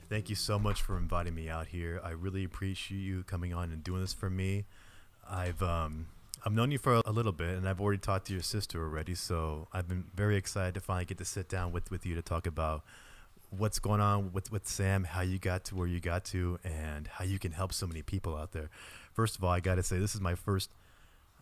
Thank you so much for inviting me out here. I really appreciate you coming on and doing this for me. I've known you for a little bit, and I've already talked to your sister already. So I've been very excited to finally get to sit down with you to talk about what's going on with Sam, how you got to where you got to, and how you can help so many people out there. First of all, I got to say this is my first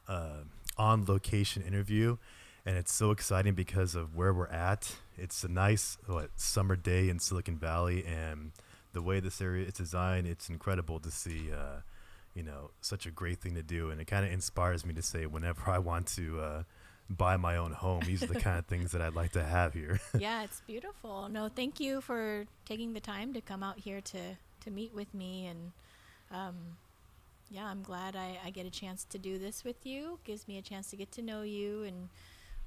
uh, on location interview, and it's so exciting because of where we're at. It's a nice summer day in Silicon Valley, and the way this area is designed, it's incredible to see. Such a great thing to do, and it kind of inspires me to say whenever I want to buy my own home, these are the kind of things that I'd like to have here. Yeah, it's beautiful. No, thank you for taking the time to come out here to meet with me. And um, yeah, I'm glad I get a chance to do this with you. Gives me a chance to get to know you, and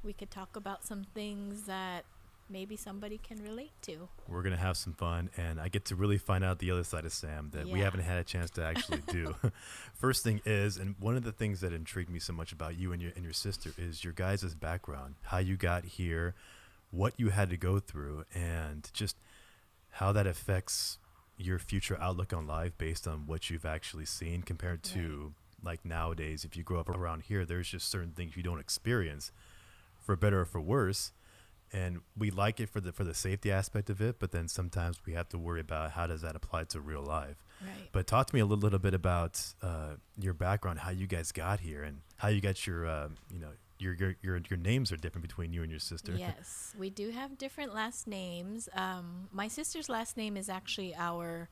we could talk about some things that maybe somebody can relate to. We're gonna have some fun, and I get to really find out the other side of Sam that we Yeah. haven't had a chance to actually do. First thing is, and one of the things that intrigued me so much about you and your sister is your guys' background, how you got here, what you had to go through, and just how that affects your future outlook on life based on what you've actually seen compared Right. to like nowadays. If you grow up around here, there's just certain things you don't experience, for better or for worse, and we like it for the safety aspect of it, but then sometimes we have to worry about how does that apply to real life. Right. But talk to me a little bit about your background, how you guys got here, and how you got your names are different between you and your sister. Yes, we do have different last names. My sister's last name is actually our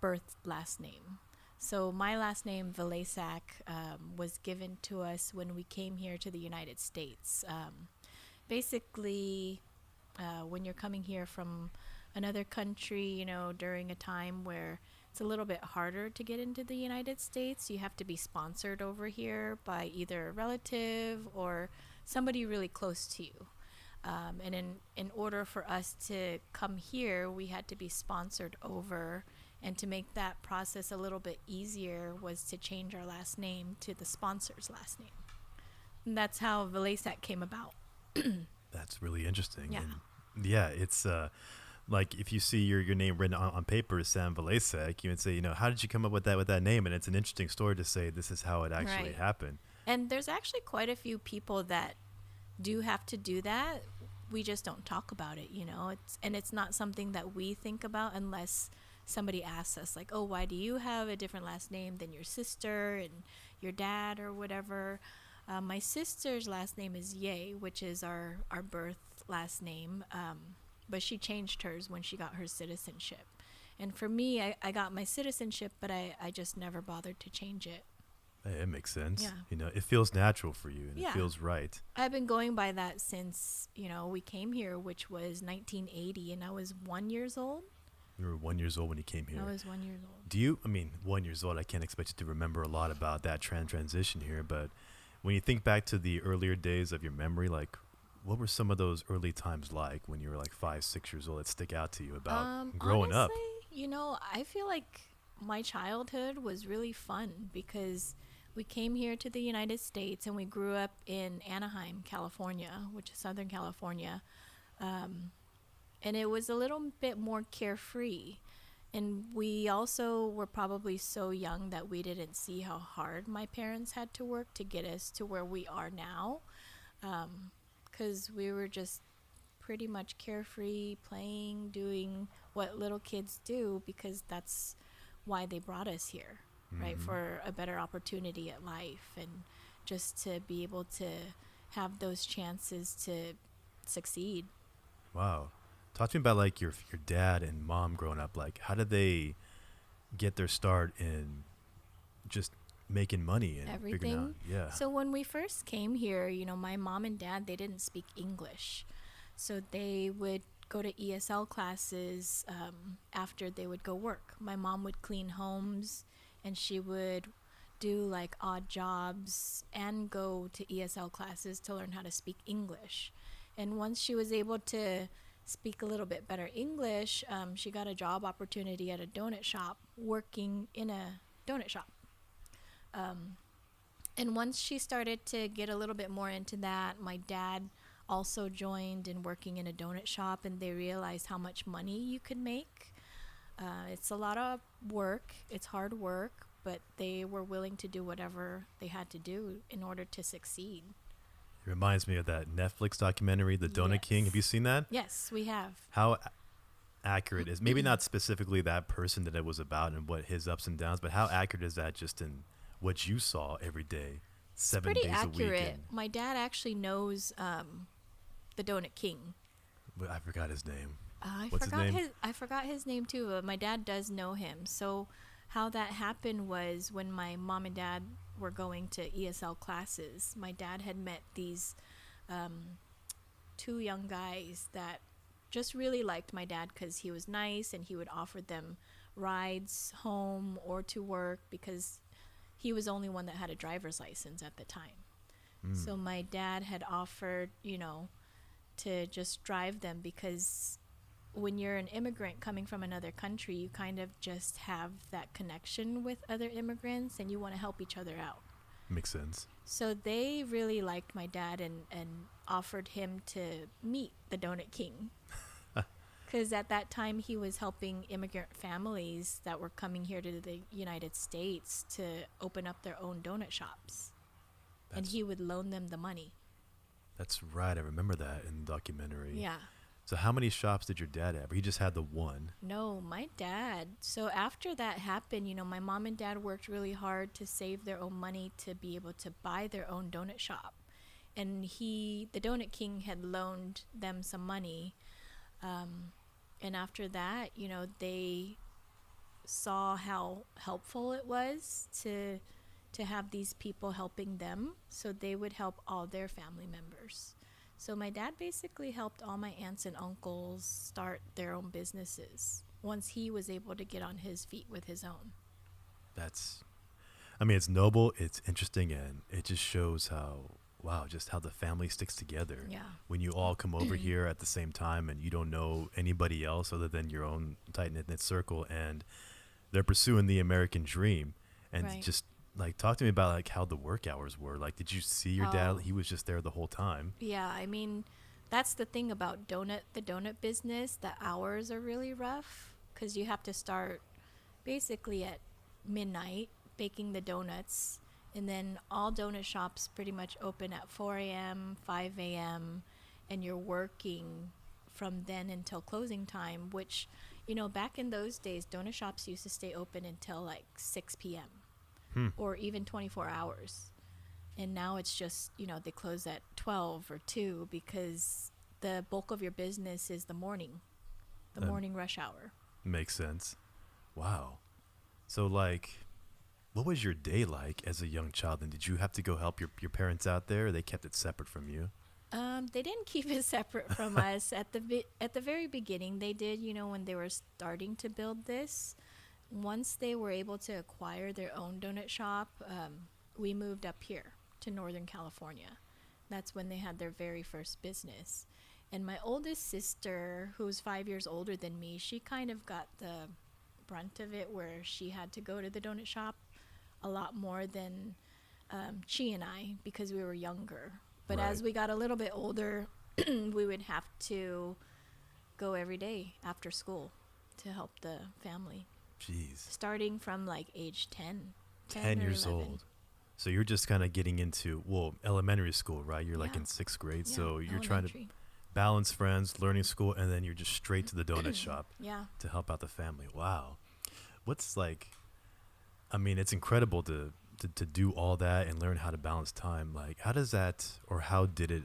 birth last name. So my last name, Vilaysak, was given to us when we came here to the United States. Basically, when you're coming here from another country, during a time where it's a little bit harder to get into the United States, you have to be sponsored over here by either a relative or somebody really close to you. And in order for us to come here, we had to be sponsored over. And to make that process a little bit easier was to change our last name to the sponsor's last name. And that's how Vilaysak came about. That's really interesting. Yeah. And yeah, it's like if you see your name written on paper as Sam Vilaysak, you would say, how did you come up with that name? And it's an interesting story to say this is how it actually Right. happened. And there's actually quite a few people that do have to do that. We just don't talk about it. It's not something that we think about unless somebody asks us, like, oh, why do you have a different last name than your sister and your dad or whatever. My sister's last name is Ye, which is our birth last name, but she changed hers when she got her citizenship. And for me, I got my citizenship, but I just never bothered to change it. It makes sense. Yeah. It feels natural for you and it Yeah. feels right. I've been going by that since, we came here, which was 1980, and I was 1 years old. You were 1 years old when you came I here. was 1 years old. Do you, I mean, 1 years old, I can't expect you to remember a lot about that transition here, but when you think back to the earlier days of your memory, like what were some of those early times like when you were like 5, 6 years old that stick out to you about growing up? Honestly, I feel like my childhood was really fun because we came here to the United States and we grew up in Anaheim, California, which is Southern California. Um, and it was a little bit more carefree. And we also were probably so young that we didn't see how hard my parents had to work to get us to where we are now. Because we were just pretty much carefree, playing, doing what little kids do because that's why they brought us here, right? Hmm. For a better opportunity at life and just to be able to have those chances to succeed. Wow. Talk to me about like your dad and mom growing up. Like, how did they get their start in just making money and figuring out? Everything. Yeah. So when we first came here, my mom and dad, they didn't speak English. So they would go to ESL classes after they would go work. My mom would clean homes and she would do like odd jobs and go to ESL classes to learn how to speak English. And once she was able to speak a little bit better English, she got a job opportunity at a donut shop, working in a donut shop. Um, and once she started to get a little bit more into that, my dad also joined in working in a donut shop, and they realized how much money you could make. It's a lot of work, it's hard work, but they were willing to do whatever they had to do in order to succeed. It reminds me of that Netflix documentary, The Donut King. Have you Yes. seen that? Yes, we have. How accurate is, maybe not specifically that person that it was about and what his ups and downs, but how accurate is that just in what you saw every day, It's 7 pretty days a week? accurate. And My dad actually knows the Donut King. but I forgot his name. I What's his forgot name? his I forgot his name too, but my dad does know him. So how that happened was when my mom and dad were going to ESL classes, my dad had met these two young guys that just really liked my dad because he was nice and he would offer them rides home or to work because he was the only one that had a driver's license at the time. So my dad had offered, to just drive them because when you're an immigrant coming from another country, you kind of just have that connection with other immigrants and you want to help each other out. Makes sense. So they really liked my dad and offered him to meet the Donut King. Because at that time he was helping immigrant families that were coming here to the United States to open up their own donut shops. And That's, he would loan them the money. that's right. I remember that in the documentary. Yeah. So how many shops did your dad have? Or he just had the one? No, my dad. So after that happened, my mom and dad worked really hard to save their own money to be able to buy their own donut shop. And the Donut King, had loaned them some money. And after that, they saw how helpful it was to have these people helping them. So they would help all their family members. So my dad basically helped all my aunts and uncles start their own businesses once he was able to get on his feet with his own. That's, I mean, it's noble, it's interesting, and it just shows how, wow, just how the family sticks together. Yeah. When you all come over here at the same time and you don't know anybody else other than your own tight-knit circle, and they're pursuing the American dream. And Right. just, like, talk to me about, like, how the work hours were. Like, did you see your dad? Oh. He was just there the whole time. Yeah, I mean, that's the thing about the donut business. The hours are really rough because you have to start basically at midnight baking the donuts. And then all donut shops pretty much open at 4 a.m., 5 a.m., and you're working from then until closing time, which, back in those days, donut shops used to stay open until like 6 p.m. Or even 24 hours. And now it's just, they close at 12 or 2 because the bulk of your business is the morning rush hour. Makes sense. Wow. So, like, what was your day like as a young child? And did you have to go help your parents out there, or they kept it separate from you? They didn't keep it separate from us at the very beginning. They did, when they were starting to build this. Once they were able to acquire their own donut shop, we moved up here to Northern California. That's when they had their very first business. And my oldest sister, who's 5 years older than me, she kind of got the brunt of it where she had to go to the donut shop a lot more than she and I because we were younger. But Right. as we got a little bit older, we would have to go every day after school to help the family. Jeez. Starting from like age 10. 10 or years 11. old. So you're just kind of getting into, well, elementary school, right? You're like Yeah. in 6th grade. Yeah, So you're trying to elementary. balance friends, learning school, and then you're just straight to the donut shop Yeah. to help out the family. Wow. What's like, I mean, it's incredible to do all that and learn how to balance time. Like, how does that, or how did it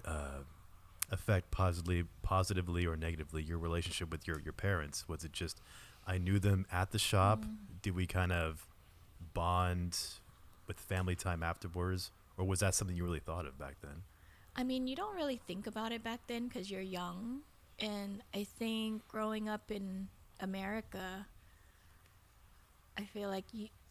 affect positively or negatively your relationship with your parents? Was it just, I knew them at the shop? Did we kind of bond with family time afterwards? Or was that something you really thought of back then? I mean, you don't really think about it back then because you're young. And I think growing up in America, I feel like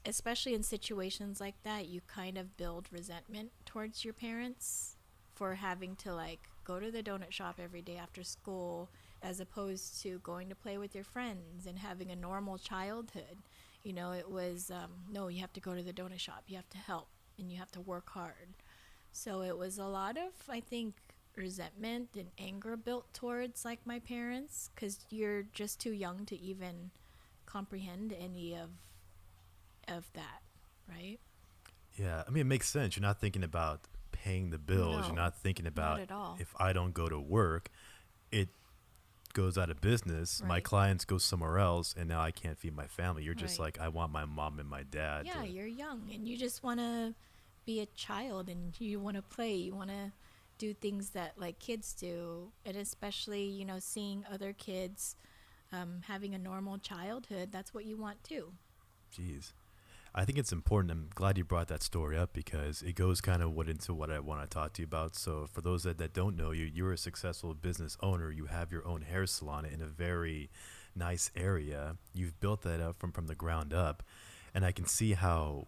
especially in situations like that, you kind of build resentment towards your parents for having to like go to the donut shop every day after school as opposed to going to play with your friends and having a normal childhood. It was, no, you have to go to the donut shop, you have to help, and you have to work hard. So it was a lot of, I think, resentment and anger built towards like my parents, because you're just too young to even comprehend any of that, right? Yeah, I mean, it makes sense. You're not thinking about paying the bills. You're No, not thinking not about at all. if I don't go to work, it goes out of business. My Right. clients go somewhere else, and now I can't feed my family. You're just Right. like, I want my mom and my dad to. Yeah, you're young and you just want to be a child and you want to play. You want to do things that like kids do. And especially, seeing other kids having a normal childhood, that's what you want too. Jeez. I think it's important. I'm glad you brought that story up because it goes kind of into what I want to talk to you about. So, for those that don't know you, you're a successful business owner. You have your own hair salon in a very nice area. You've built that up from the ground up. And I can see how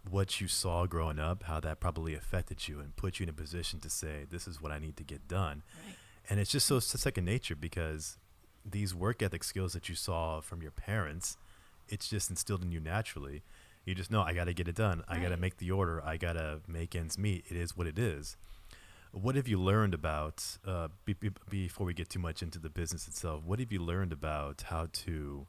what you saw growing up, how that probably affected you and put you in a position to say, this is what I need to get done. Right. And it's just so second nature because these work ethic skills that you saw from your parents, it's just instilled in you naturally. You just know, I got to get it done. I got to Right. make the order. I got to make ends meet. It is what it is. What have you learned about, before we get too much into the business itself, what have you learned about how to,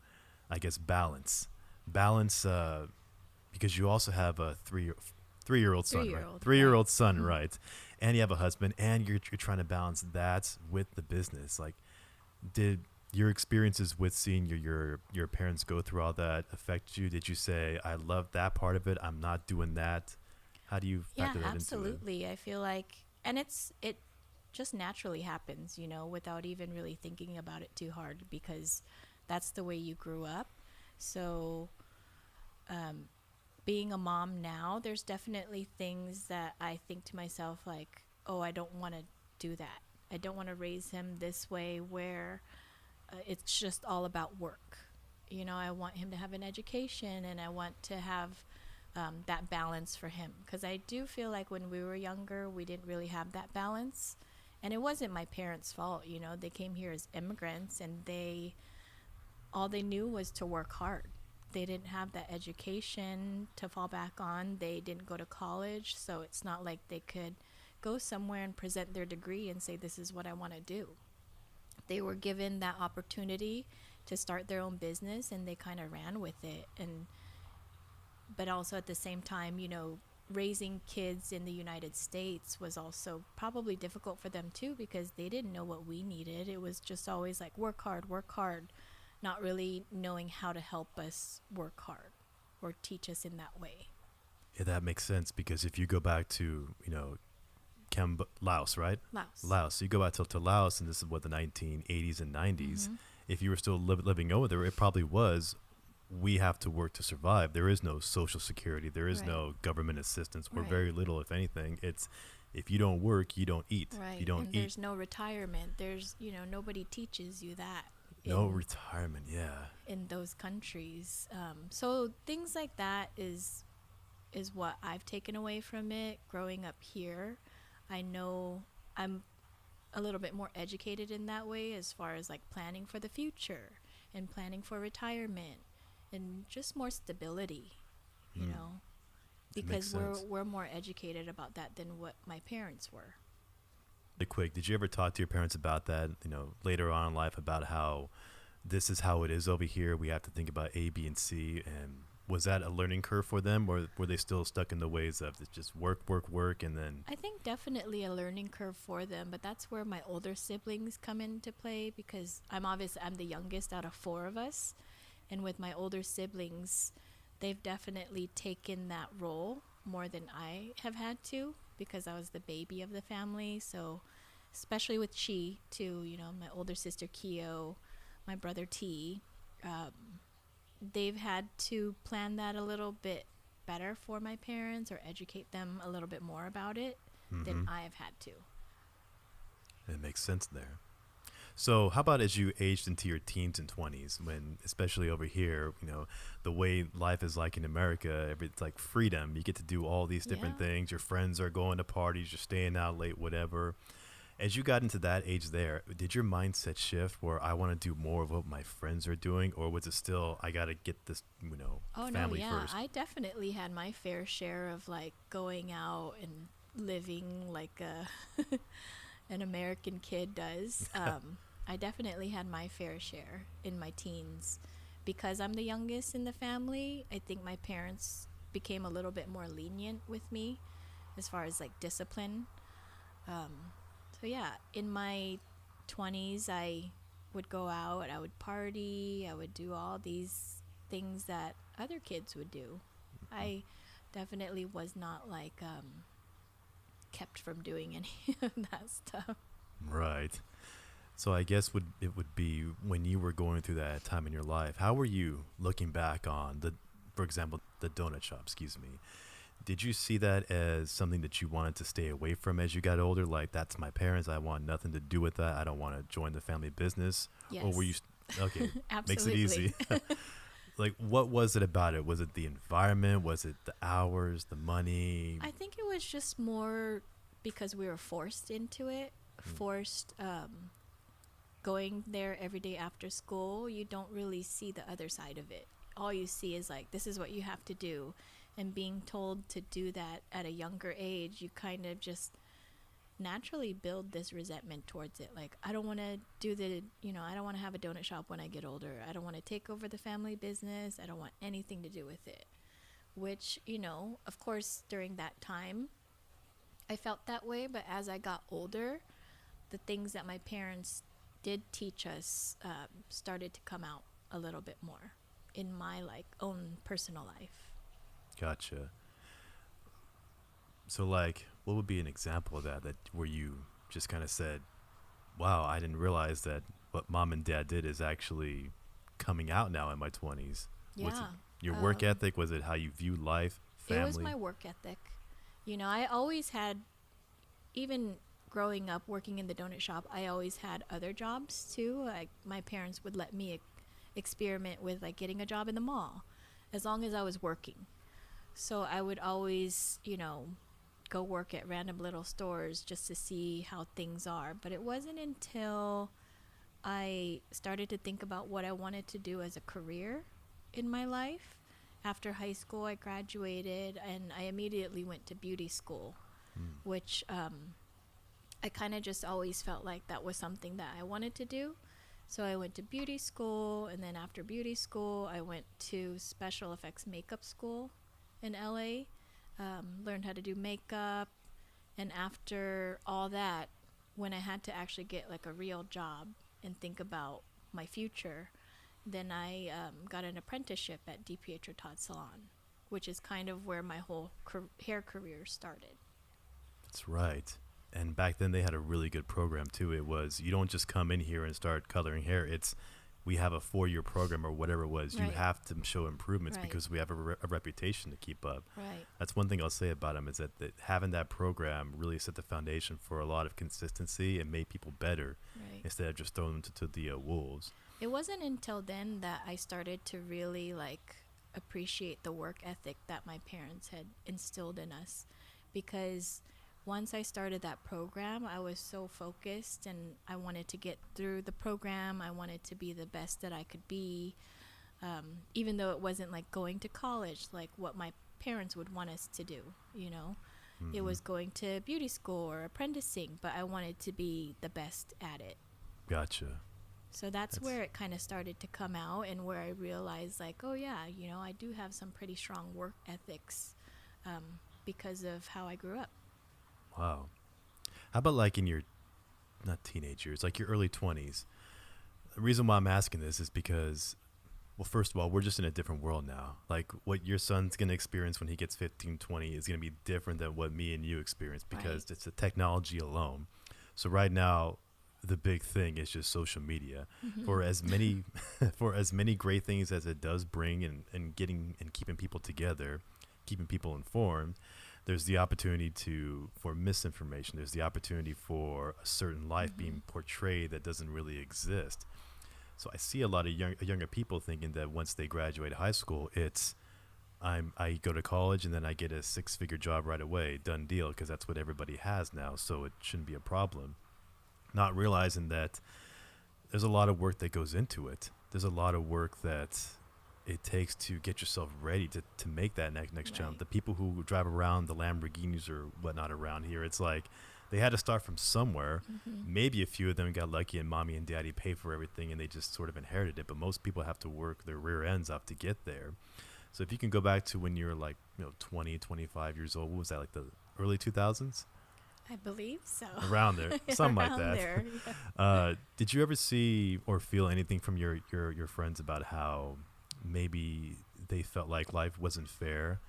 I guess, balance, because you also have a 3-year-old son, right? 3-year-old, 3-year-old right. son, right? And you have a husband, and you're trying to balance that with the business. Like, did your experiences with seeing your parents go through all that affect you? Did you say, I love that part of it, I'm not doing that? How do you Yeah, factor that into it? absolutely. I feel like, and it just naturally happens, without even really thinking about it too hard because that's the way you grew up. So, um, being a mom now, there's definitely things that I think to myself like, oh, I don't want to do that. I don't want to raise him this way where it's just all about work. I want him to have an education and I want to have that balance for him. Because I do feel like when we were younger, we didn't really have that balance. And it wasn't my parents' fault. They came here as immigrants and all they knew was to work hard. They didn't have that education to fall back on. They didn't go to college. So it's not like they could go somewhere and present their degree and say, this is what I want to do. They were given that opportunity to start their own business and they kind of ran with it. But also at the same time, raising kids in the United States was also probably difficult for them too because they didn't know what we needed. It was just always like work hard, not really knowing how to help us work hard or teach us in that way. Yeah, that makes sense because if you go back to, Laos, right? Laos. Laos. So you go back to Laos, and this is what, the 1980s and 90s. Mm-hmm. If you were still living over there, it probably was, we have to work to survive. There is no social security. There is Right. no government assistance, or Right. very little, if anything. It's, if you don't work, you don't eat. Right. You don't And eat. there's no retirement. There's, nobody teaches you that No retirement. Yeah. in those countries. So things like that is what I've taken away from it growing up here. I know I'm a little bit more educated in that way as far as like planning for the future and planning for retirement and just more stability, Mm, that makes because we're sense. we're more educated about that than what my parents were. Really quick, did you ever talk to your parents about that, later on in life, about how this is how it is over here? We have to think about A, B, and C. And was that a learning curve for them, or were they still stuck in the ways of it's just work, work, work, and then, I think definitely a learning curve for them, but that's where my older siblings come into play because I'm the youngest out of four of us, and with my older siblings, they've definitely taken that role more than I have had to because I was the baby of the family. So, especially with Chi too, my older sister Keo, my brother T, um, they've had to plan that a little bit better for my parents or educate them a little bit more about it mm-hmm, than I've had to. it makes sense there. So, how about as you aged into your teens and 20s, when, especially over here, the way life is like in America, it's like freedom. You get to do all these different Yeah. things. Your friends are going to parties, you're staying out late, whatever. As you got into that age there, did your mindset shift where I want to do more of what my friends are doing? Or was it still, I got to get this, Oh no, family yeah. first? I definitely had my fair share of like going out and living like a an American kid does. I definitely had my fair share in my teens. Because I'm the youngest in the family, I think my parents became a little bit more lenient with me as far as like discipline. So yeah, in my 20s, I would go out, I would party, I would do all these things that other kids would do. I definitely was not like kept from doing any of that stuff. Right. So I guess would be when you were going through that time in your life, how were you looking back on for example, the donut shop, excuse me. Did you see that as something that you wanted to stay away from as you got older? Like, that's my parents. I want nothing to do with that. I don't want to join the family business. Yes. Or were you, okay, makes it Absolutely. easy. Like, what was it about it? Was it the environment? Was it the hours, the money? I think it was just more because we were forced into it, forced going there every day after school. You don't really see the other side of it. All you see is like, this is what you have to do. And being told to do that at a younger age, you kind of just naturally build this resentment towards it. Like, I don't want to I don't want to have a donut shop when I get older. I don't want to take over the family business. I don't want anything to do with it. Which, of course, during that time, I felt that way. But as I got older, the things that my parents did teach us started to come out a little bit more in my like own personal life. Gotcha. So, like, what would be an example of that where you just kind of said, wow, I didn't realize that what mom and dad did is actually coming out now in my 20s? Yeah. Was it your work ethic? Was it how you view life, family? It was my work ethic. I always had, even growing up working in the donut shop, I always had other jobs too. Like, my parents would let me experiment with like getting a job in the mall as long as I was working. So I would always, go work at random little stores just to see how things are. But it wasn't until I started to think about what I wanted to do as a career in my life. After high school, I graduated and I immediately went to beauty school, which I kind of just always felt like that was something that I wanted to do. So I went to beauty school, and then after beauty school, I went to special effects makeup school in LA, learned how to do makeup. And after all that, when I had to actually get like a real job and think about my future, then I got an apprenticeship at DiPietro Todd Salon, which is kind of where my whole hair career started. That's right. And back then they had a really good program too. It was, you don't just come in here and start coloring hair. It's, we have a 4-year program or whatever it was. Right. You have to show improvements Right. because we have a reputation to keep up. Right. That's one thing I'll say about them is that having that program really set the foundation for a lot of consistency and made people better Right. instead of just throwing them to the wolves. It wasn't until then that I started to really like appreciate the work ethic that my parents had instilled in us, because once I started that program, I was so focused and I wanted to get through the program. I wanted to be the best that I could be, even though it wasn't like going to college, like what my parents would want us to do, It was going to beauty school or apprenticing, but I wanted to be the best at it. Gotcha. So that's where it kind of started to come out, and where I realized like, oh yeah, I do have some pretty strong work ethics because of how I grew up. Wow. How about like in your, not teenage years, like your early 20s? The reason why I'm asking this is because, well, first of all, we're just in a different world now. Like, what your son's going to experience when he gets 15, 20 is going to be different than what me and you experience, because Right. it's the technology alone. So right now, the big thing is just social media. For as many for as many great things as it does bring, and getting and keeping people together, keeping people informed, there's the opportunity for misinformation. There's the opportunity for a certain life being portrayed that doesn't really exist. So I see a lot of younger people thinking that once they graduate high school, it's I go to college and then I get a 6-figure job right away, done deal, because that's what everybody has now, so it shouldn't be a problem. Not realizing that there's a lot of work that goes into it. There's a lot of work that it takes to get yourself ready to make that next jump. Right. The people who drive around the Lamborghinis or whatnot around here, it's like they had to start from somewhere. Mm-hmm. Maybe a few of them got lucky and mommy and daddy paid for everything and they just sort of inherited it. But most people have to work their rear ends off to get there. So if you can go back to when you were like, 20, 25 years old, what was that, like the early 2000s? I believe so. Around there, something like Around that. there, yeah. Did you ever see or feel anything from your friends about how maybe they felt like life wasn't fair,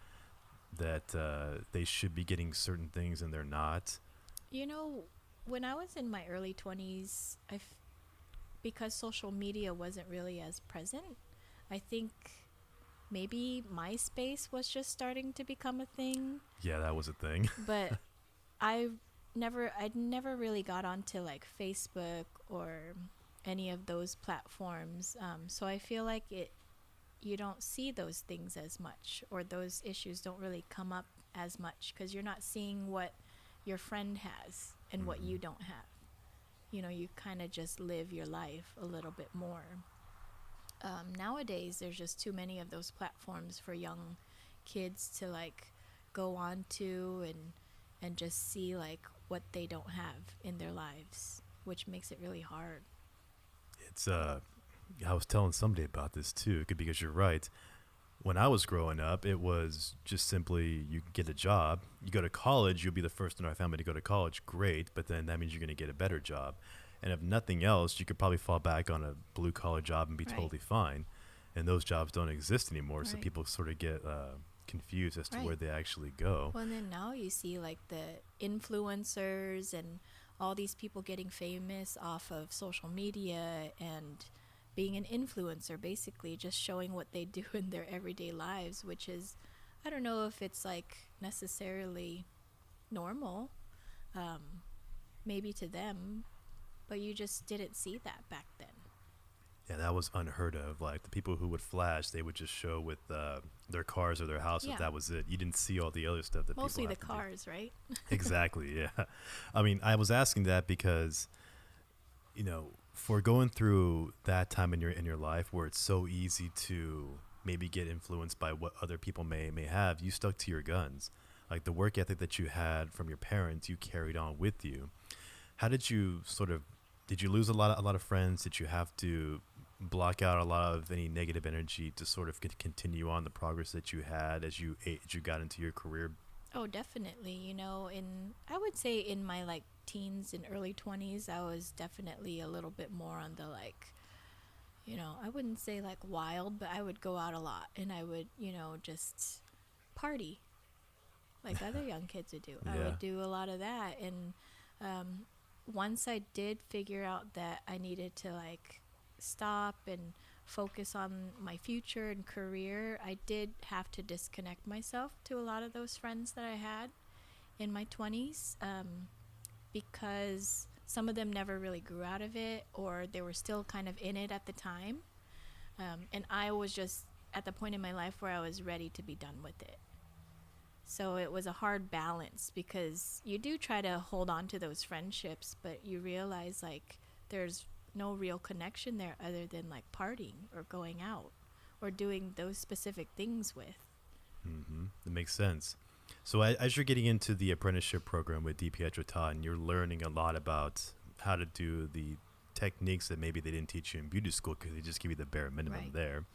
that they should be getting certain things and they're not? You know, when I was in my early 20s, because social media wasn't really as present, I think maybe MySpace was just starting to become a thing. Yeah, that was a thing. But I'd never really got onto like Facebook or any of those platforms. So I feel like you don't see those things as much, or those issues don't really come up as much because you're not seeing what your friend has and what you don't have. You kind of just live your life a little bit more. Nowadays, there's just too many of those platforms for young kids to like go on to and just see like what they don't have in their lives, which makes it really hard. It's I was telling somebody about this too, because you're right. When I was growing up, it was just simply you get a job, you go to college, you'll be the first in our family to go to college, great, but then that means you're going to get a better job. And if nothing else, you could probably fall back on a blue collar job and be Right. totally fine. And those jobs don't exist anymore, so Right. people sort of get confused as to Right. where they actually go. Well, and then now you see like the influencers and all these people getting famous off of social media and being an influencer, basically just showing what they do in their everyday lives, which is, I don't know if it's like necessarily normal, maybe to them, but you just didn't see that back then. Yeah, that was unheard of. Like the people who would flash, they would just show with their cars or their houses. Yeah. That was it. You didn't see all the other stuff that Mostly people the have to do. cars, right? Exactly. Yeah. I mean, I was asking that because, for going through that time in your life where it's so easy to maybe get influenced by what other people may have, you stuck to your guns. Like the work ethic that you had from your parents, you carried on with you. How did you did you lose a lot of friends? Did you have to block out a lot of any negative energy to sort of continue on the progress that you had as you got into your career? Oh, definitely. I would say in my like teens and early 20s, I was definitely a little bit more on the like, I wouldn't say like wild, but I would go out a lot and I would, just party like other young kids would do. I Yeah. would do a lot of that. And once I did figure out that I needed to like stop and focus on my future and career, I did have to disconnect myself to a lot of those friends that I had in my 20s, because some of them never really grew out of it, or they were still kind of in it at the time. And I was just at the point in my life where I was ready to be done with it. So it was a hard balance because you do try to hold on to those friendships, but you realize like there's no real connection there other than like partying or going out or doing those specific things with. That makes sense. So as you're getting into the apprenticeship program with DiPietro Todd, and you're learning a lot about how to do the techniques that maybe they didn't teach you in beauty school because they just give you the bare minimum Right. there.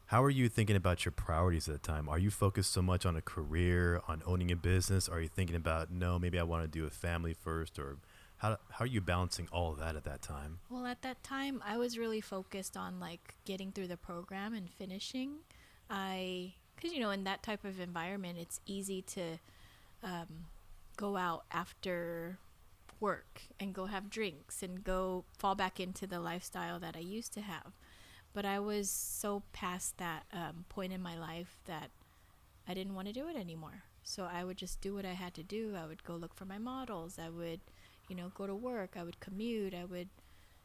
How are you thinking about your priorities at the time? Are you focused so much on a career, on owning a business? Are you thinking about, no, maybe I want to do a family first? Or how are you balancing all of that at that time? Well, at that time, I was really focused on like getting through the program and finishing. Because in that type of environment, it's easy to go out after work and go have drinks and go fall back into the lifestyle that I used to have. But I was so past that point in my life that I didn't want to do it anymore. So I would just do what I had to do. I would go look for my models. I would, go to work. I would commute. I would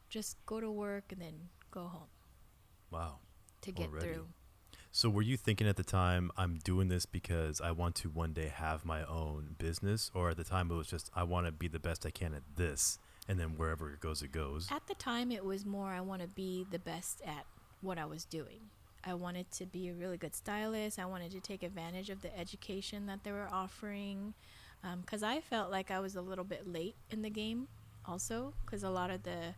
just go to work and then go home Wow. to get Already. through. So were you thinking at the time, I'm doing this because I want to one day have my own business? Or at the time it was just, I want to be the best I can at this, and then wherever it goes, it goes? At the time, it was more I want to be the best at what I was doing. I wanted to be a really good stylist. I wanted to take advantage of the education that they were offering. Because I felt like I was a little bit late in the game also, because a lot of the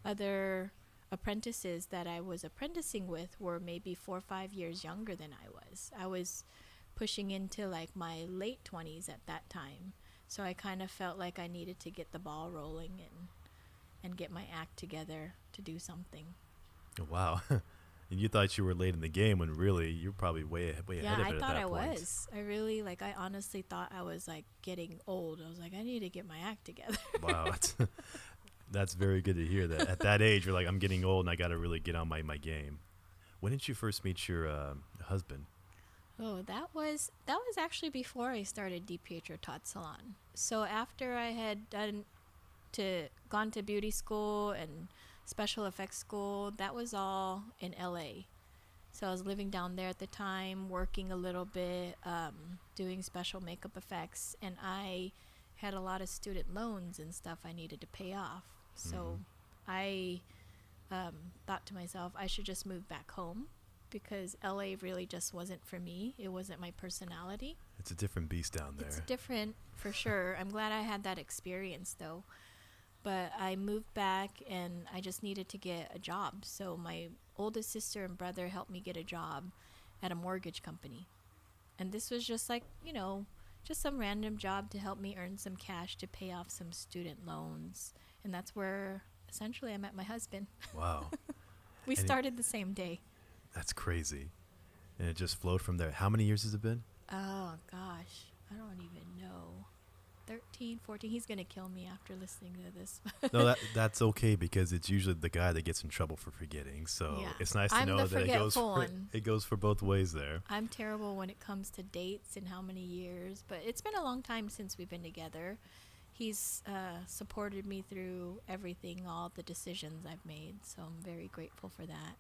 other apprentices that I was apprenticing with were maybe 4 or 5 years younger than I was. I was pushing into like my late 20s at that time. So I kind of felt like I needed to get the ball rolling and get my act together to do something. Wow. And you thought you were late in the game when really you're probably way Yeah, ahead of I it at thought that I point. was. I really, like, I honestly thought I was like getting old. I was like, I need to get my act together. Wow. That's very good to hear that at that age you're like, I'm getting old and I got to really get on my game. When did you first meet your husband? Oh, that was actually before I started DiPietro Tot Salon. So after I had gone to beauty school and special effects school, that was all in LA. So I was living down there at the time, working a little bit, doing special makeup effects, and I had a lot of student loans and stuff I needed to pay off. So I thought to myself, I should just move back home because LA really just wasn't for me. It wasn't my personality. It's a different beast down there. It's different for sure. I'm glad I had that experience though. But I moved back and I just needed to get a job. So my oldest sister and brother helped me get a job at a mortgage company. And this was just like, just some random job to help me earn some cash to pay off some student loans. And that's where essentially I met my husband. Wow. We And started the same day. That's crazy. And it just flowed from there. How many years has it been? Oh, gosh. I don't even know. 13, 14. He's going to kill me after listening to this. No, that's okay because it's usually the guy that gets in trouble for forgetting. So Yeah. it's nice to I'm know the that forgetful one. it goes for both ways there. I'm terrible when it comes to dates and how many years, but it's been a long time since we've been together. He's supported me through everything, all the decisions I've made, so I'm very grateful for that.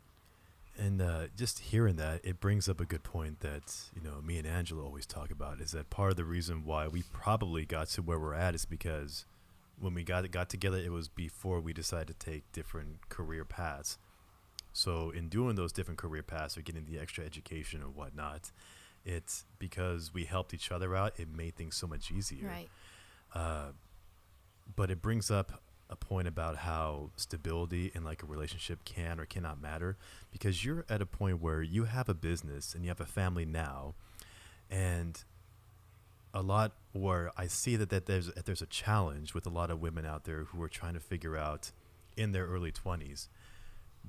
And just hearing that, it brings up a good point that, me and Angela always talk about is that part of the reason why we probably got to where we're at is because when we got together, it was before we decided to take different career paths. So in doing those different career paths or getting the extra education and whatnot, it's because we helped each other out. It made things so much easier. Right. But it brings up a point about how stability in like a relationship can or cannot matter because you're at a point where you have a business and you have a family now, and a lot where I see that there's a challenge with a lot of women out there who are trying to figure out in their early 20s,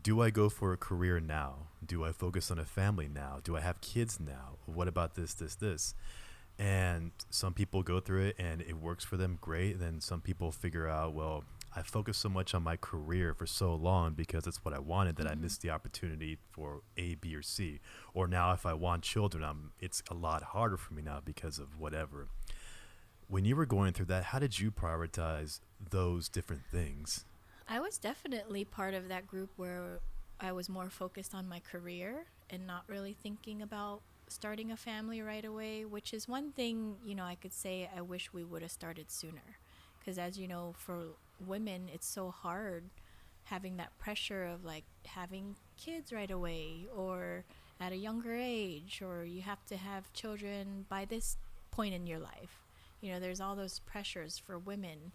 do I go for a career now? Do I focus on a family now? Do I have kids now? What about this? And some people go through it and it works for them great. Then some people figure out, well, I focused so much on my career for so long because it's what I wanted that I missed the opportunity for A, B, or C. Or now if I want children, it's a lot harder for me now because of whatever. When you were going through that, how did you prioritize those different things? I was definitely part of that group where I was more focused on my career and not really thinking about starting a family right away, which is one thing, I could say I wish we would have started sooner. Because as you know, for women, it's so hard having that pressure of like having kids right away or at a younger age, or you have to have children by this point in your life. There's all those pressures for women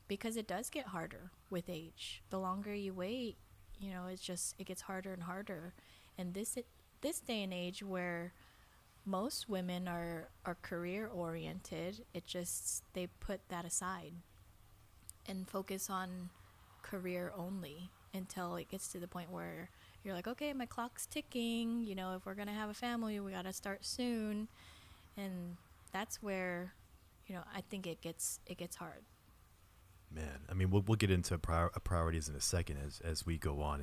because it does get harder with age. The longer you wait, it gets harder and harder. And this day and age where most women are career oriented, they put that aside and focus on career only until it gets to the point where you're like, okay, my clock's ticking, if we're going to have a family, we got to start soon. And that's where, I think it gets hard. Man, I mean, we'll get into priorities in a second as we go on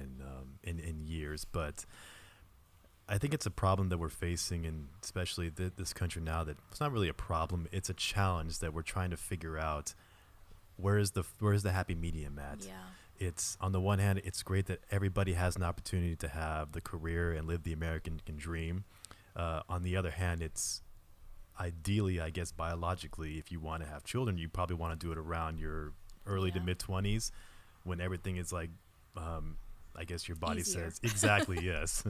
in years, but I think it's a problem that we're facing, and especially this country now, that it's not really a problem. It's a challenge that we're trying to figure out where is the happy medium at. Yeah. It's on the one hand, it's great that everybody has an opportunity to have the career and live the American dream. On the other hand, it's ideally, I guess, biologically, if you want to have children, you probably want to do it around your early to mid 20s when everything is like, I guess your body Easier. says exactly yes.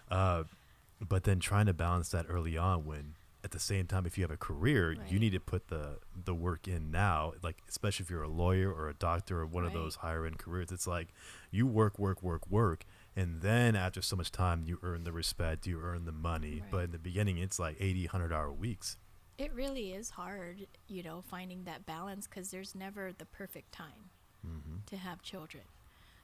But then trying to balance that early on when at the same time, if you have a career, you Right. need to put the work in now. Like, especially if you're a lawyer or a doctor or one of Right. those higher end careers, it's like you work, work, work, work, and then after so much time, you earn the respect, you earn the money. But Right. in the beginning, it's like 80, 100 hour weeks. It really is hard, finding that balance because there's never the perfect time Hmm. to have children.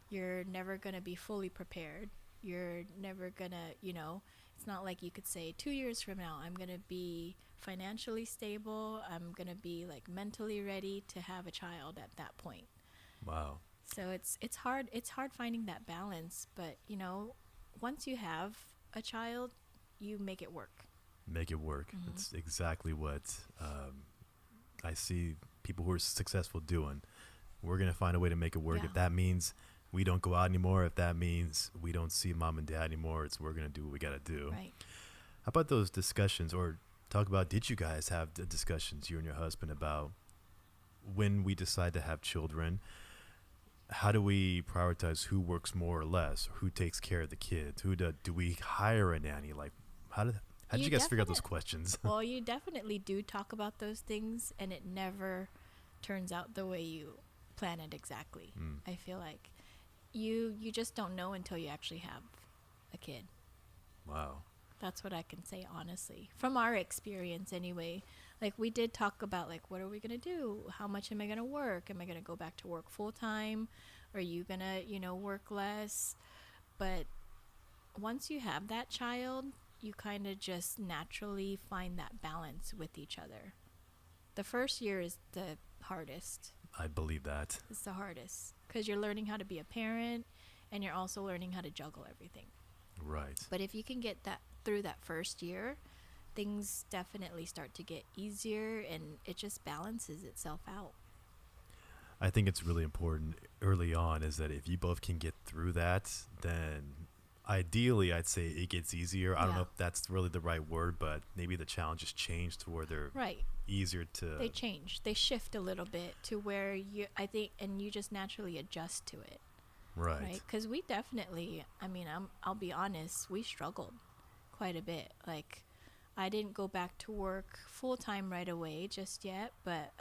You're never going to be fully prepared. You're never going to, it's not like you could say 2 years from now, I'm going to be financially stable. I'm going to be like mentally ready to have a child at that point. Wow. So it's hard. It's hard finding that balance. But, once you have a child, you make it work. Make it work. Hmm. That's exactly what I see people who are successful doing. We're going to find a way to make it work. Yeah. If that means we don't go out anymore, if that means we don't see mom and dad anymore, we're going to do what we got to do. Right. How about those discussions, or talk about, did you guys have the discussions, you and your husband, about when we decide to have children? How do we prioritize who works more or less, or who takes care of the kids? Who do we hire a nanny? Like, how did you guys figure out those questions? Well, you definitely do talk about those things, and it never turns out the way you plan it exactly. Mm. I feel like you just don't know until you actually have a kid. Wow. That's what I can say honestly. From our experience anyway. Like we did talk about like what are we going to do? How much am I going to work? Am I going to go back to work full time? Are you going to, work less? But once you have that child, you kind of just naturally find that balance with each other. The first year is the hardest. I believe that. It's the hardest because you're learning how to be a parent and you're also learning how to juggle everything. Right. But if you can get that through that first year, things definitely start to get easier and it just balances itself out. I think it's really important early on is that if you both can get through that, then ideally I'd say it gets easier. I don't know Yeah. if that's really the right word, but maybe the challenges change to where they're Right. easier to. They change. They shift a little bit to where I think, and you just naturally adjust to it. Right. Because we definitely, I'll be honest, we struggled quite a bit. Like, I didn't go back to work full time right away just yet, but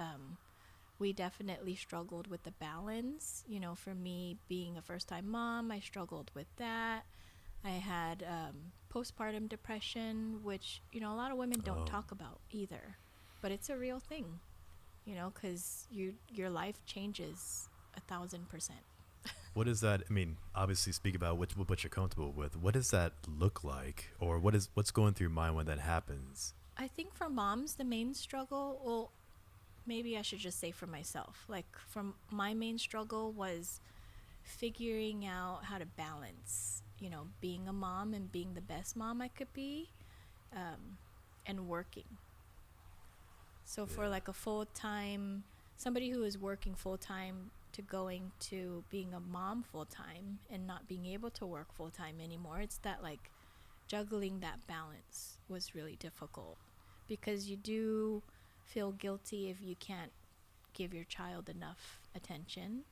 we definitely struggled with the balance. For me being a first time mom, I struggled with that. I had postpartum depression, which, a lot of women don't Oh. talk about either, but it's a real thing, because your life changes 1,000%. What does that? I mean, obviously, speak about what you're comfortable with. What does that look like, or what's going through your mind when that happens? I think for moms, the main struggle, well, maybe I should just say for myself, like from my main struggle was figuring out how to balance, being a mom and being the best mom I could be, and working. So for Yeah. like a full-time, somebody who is working full-time to going to being a mom full-time and not being able to work full-time anymore, it's that like juggling that balance was really difficult because you do feel guilty if you can't give your child enough attention,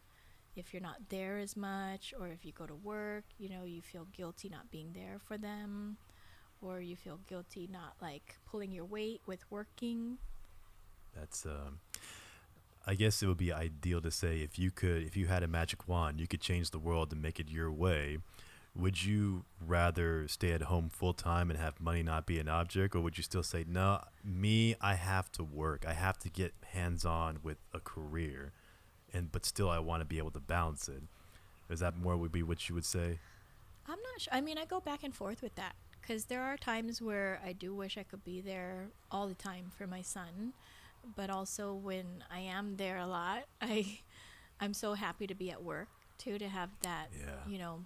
if you're not there as much, or if you go to work, you feel guilty not being there for them, or you feel guilty not like pulling your weight with working. That's. I guess it would be ideal to say if you had a magic wand, you could change the world and make it your way. Would you rather stay at home full time and have money not be an object, or would you still say, no, I have to work. I have to get hands on with a career, but still I want to be able to balance it. Is that more would be what you would say? I'm not sure. I go back and forth with that because there are times where I do wish I could be there all the time for my son, but also when I am there a lot, I'm so happy to be at work too, to have that, Yeah.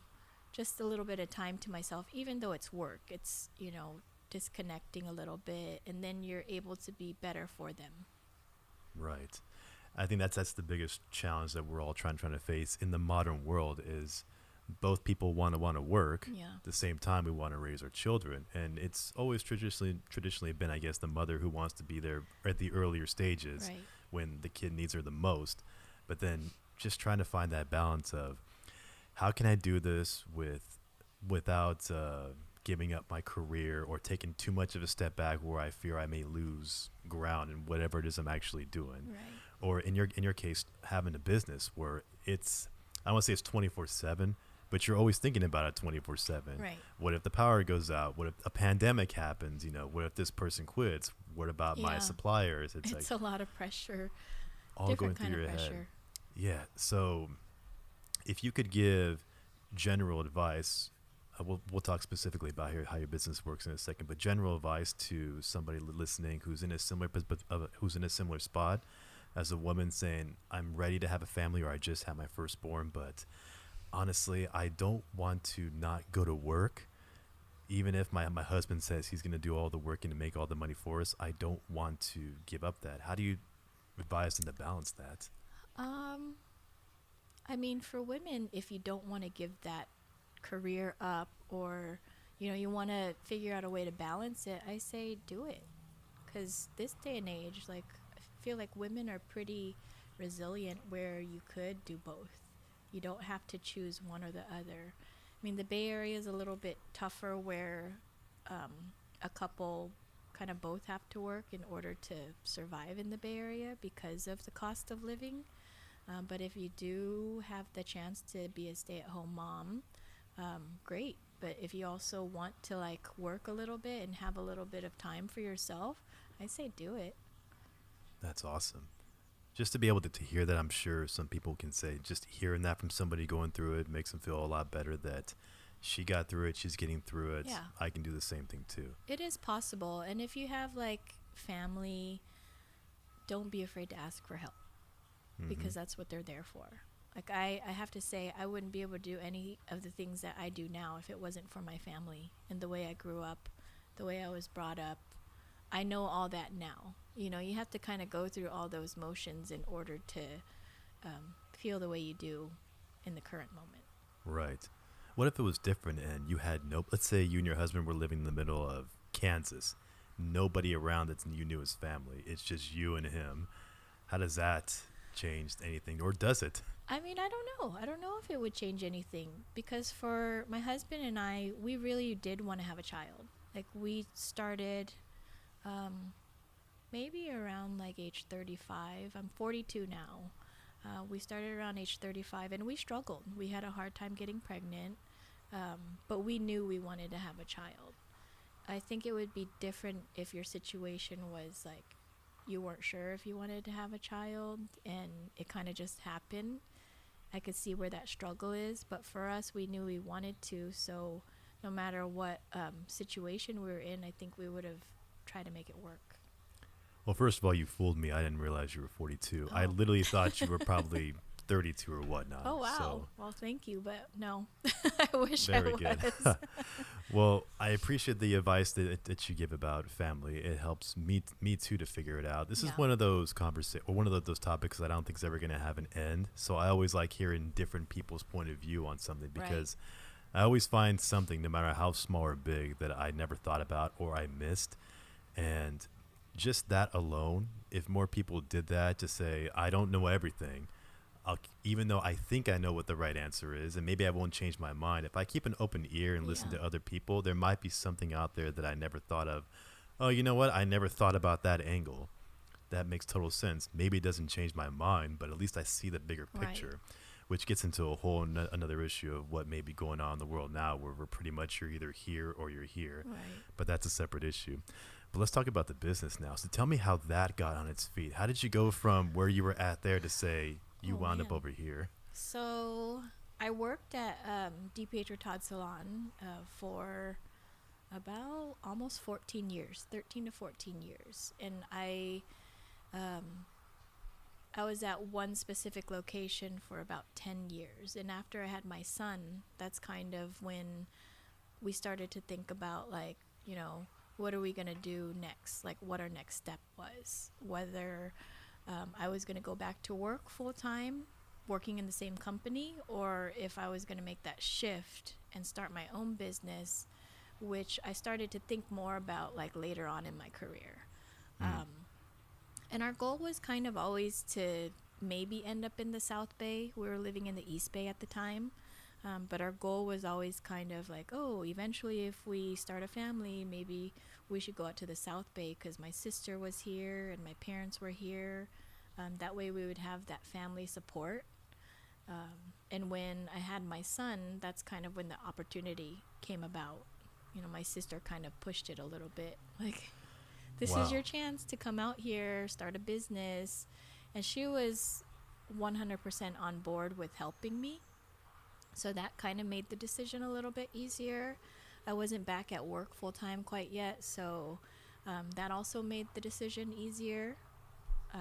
just a little bit of time to myself, even though it's work. It's, disconnecting a little bit, and then you're able to be better for them. Right. I think that's the biggest challenge that we're all trying to face in the modern world is both people want to work. Yeah. At the same time, we want to raise our children, and it's always traditionally been, I guess, the mother who wants to be there at the earlier stages Right. when the kid needs her the most. But then just trying to find that balance of how can I do this without giving up my career or taking too much of a step back where I fear I may lose ground in whatever it is I'm actually doing. Right. Or in your case, having a business where it's, I don't want to say it's 24/7, but you're always thinking about it 24/7. Right. What if the power goes out? What if a pandemic happens? You know, what if this person quits? What about my Yeah. suppliers? It's It's like a lot of pressure. all going Different through kind of your head. pressure. Yeah. So if you could give general advice, we'll talk specifically about how your business works in a second, but general advice to somebody listening who's in a who's in a similar spot as a woman saying, I'm ready to have a family or I just had my firstborn, but honestly, I don't want to not go to work. Even if my husband says he's going to do all the work and to make all the money for us, I don't want to give up that. How do you advise them to balance that? Um, I mean, for women, if you don't want to give that career up, or you want to figure out a way to balance it, I say do it. Because this day and age, like, I feel like women are pretty resilient where you could do both. You don't have to choose one or the other. I mean, the Bay Area is a little bit tougher where a couple kind of both have to work in order to survive in the Bay Area because of the cost of living. But if you do have the chance to be a stay-at-home mom, great. But if you also want to like work a little bit and have a little bit of time for yourself, I say do it. That's awesome. Just to be able to hear that, I'm sure some people can say just hearing that from somebody going through it makes them feel a lot better that she got through it, she's getting through it. Yeah. I can do the same thing too. It is possible. And if you have like family, don't be afraid to ask for help because that's what they're there for. Like I have to say, I wouldn't be able to do any of the things that I do now if it wasn't for my family and the way I grew up, the way I was brought up. I know all that now. You have to kind of go through all those motions in order to feel the way you do in the current moment. Right. What if it was different and you had let's say you and your husband were living in the middle of Kansas, nobody around that you knew as family. It's just you and him. How does that change anything, or does it? I mean, I don't know. I don't know if it would change anything because for my husband and I, we really did want to have a child. Like we started maybe around like age 35. I'm 42 now. We started around age 35 and we struggled. We had a hard time getting pregnant, but we knew we wanted to have a child. I think it would be different if your situation was like you weren't sure if you wanted to have a child and it kind of just happened. I could see where that struggle is, but for us, we knew we wanted to, so no matter what situation we were in, I think we would have tried to make it work. Well, first of all, you fooled me. I didn't realize you were 42. I literally thought you were probably 32 or whatnot. Oh, wow. So. Well, thank you, but no. I wish Very I was. good. Well, I appreciate the advice that you give about family. It helps me too to figure it out. This is one of those those topics that I don't think is ever going to have an end. So I always like hearing different people's point of view on something because I always find something, no matter how small or big, that I never thought about or I missed. And just that alone, if more people did that, to say, I don't know everything, even though I think I know what the right answer is, and maybe I won't change my mind, if I keep an open ear and listen to other people, there might be something out there that I never thought of. Oh, you know what? I never thought about that angle. That makes total sense. Maybe it doesn't change my mind, but at least I see the bigger picture, which gets into a whole another issue of what may be going on in the world now, where we're pretty much you're either here or you're here. Right. But that's a separate issue. But let's talk about the business now. So tell me how that got on its feet. How did you go from where you were at there to say you wound up over here? So I worked at DPH Todd Salon for about almost 14 years, 13 to 14 years. And I was at one specific location for about 10 years. And after I had my son, that's kind of when we started to think about, like, what are we going to do next? Like, what our next step was. Whether I was going to go back to work full-time, working in the same company, or if I was going to make that shift and start my own business, which I started to think more about, like, later on in my career. And our goal was kind of always to maybe end up in the South Bay. We were living in the East Bay at the time. But our goal was always kind of like, oh, eventually, if we start a family, maybe we should go out to the South Bay because my sister was here and my parents were here. That way, we would have that family support. And when I had my son, that's kind of when the opportunity came about. You know, my sister kind of pushed it a little bit. Like, this is Wow. your chance to come out here, start a business. And she was 100% on board with helping me. So that kind of made the decision a little bit easier. I wasn't back at work full time quite yet. So that also made the decision easier,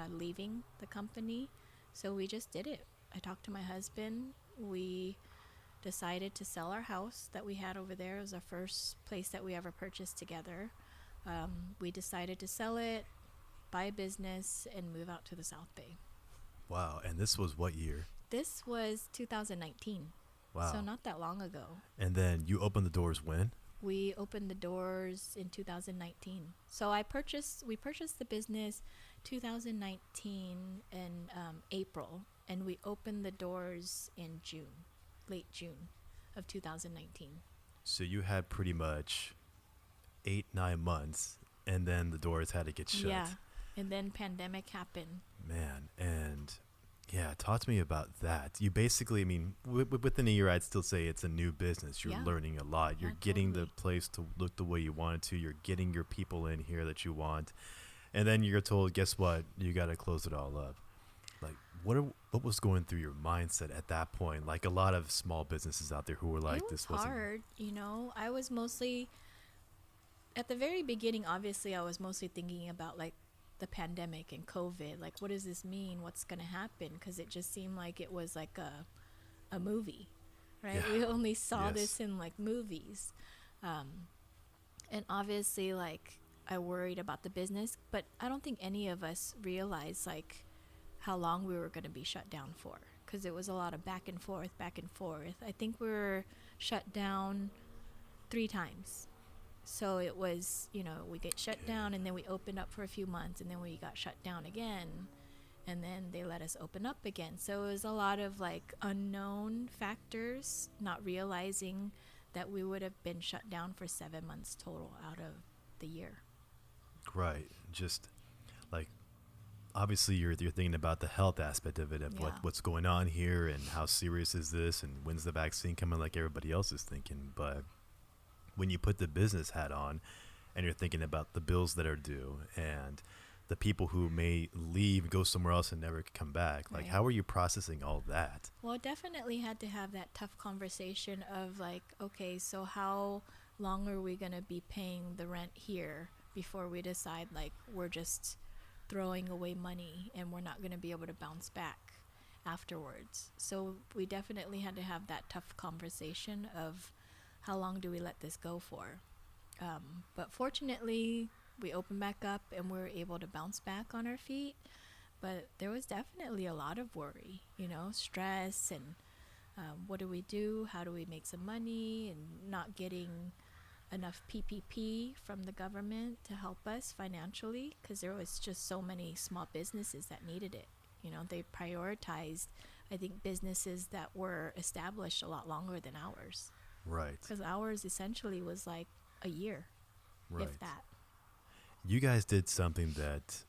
leaving the company. So we just did it. I talked to my husband. We decided to sell our house that we had over there. It was our first place that we ever purchased together. We decided to sell it, buy a business, and move out to the South Bay. Wow. And this was what year? This was 2019, so Wow. not that long ago. And then you opened the doors when? We opened the doors in 2019. So we purchased the business 2019 in April, and we opened the doors in June, late June of 2019. So you had pretty much 8, 9 months, and then the doors had to get shut. Yeah, and then pandemic happened. Man, and yeah, talk to me about that. You basically, I mean, within a year, I'd still say it's a new business. You're Yeah, learning a lot. You're yeah, getting the totally. place to look the way you want it to. You're getting your people in here that you want, and then you're told, guess what? You got to close it all up. Like, what was going through your mindset at that point? Like a lot of small businesses out there who were It like, was this wasn't. hard, you know. I was mostly at the very beginning, obviously, I was mostly thinking about like the pandemic and COVID. Like, what does this mean? What's going to happen? Because it just seemed like it was like a movie, right? Yeah. We only saw Yes. this in like movies. Um, and obviously, like, I worried about the business, but I don't think any of us realized like how long we were going to be shut down for because it was a lot of back and forth, back and forth. I think we were shut down 3 times. So it was, you know, we get shut Okay. down and then we opened up for a few months and then we got shut down again and then they let us open up again. So it was a lot of like unknown factors, not realizing that we would have been shut down for 7 months total out of the year. Right. Just like obviously you're thinking about the health aspect of it, of Yeah. what's going on here and how serious is this and when's the vaccine coming, like everybody else is thinking. But when you put the business hat on and you're thinking about the bills that are due and the people who may leave, go somewhere else and never come back, like Right. how are you processing all that? Well, definitely had to have that tough conversation of like, okay, so how long are we going to be paying the rent here before we decide like we're just throwing away money and we're not going to be able to bounce back afterwards. So we definitely had to have that tough conversation of how long do we let this go for. But fortunately, we opened back up and we were able to bounce back on our feet. But there was definitely a lot of worry, you know, stress and what do we do? How do we make some money? And not getting enough PPP from the government to help us financially because there was just so many small businesses that needed it. You know, they prioritized, I think, businesses that were established a lot longer than ours Right. because ours essentially was like a year, Right. if that. You guys did something that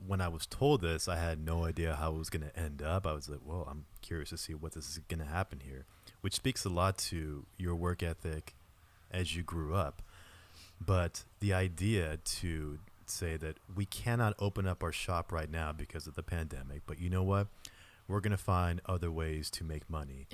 when I was told this, I had no idea how it was going to end up. I was like, well, I'm curious to see what this is going to happen here, which speaks a lot to your work ethic as you grew up. But the idea to say that we cannot open up our shop right now because of the pandemic, but you know what? We're going to find other ways to make money.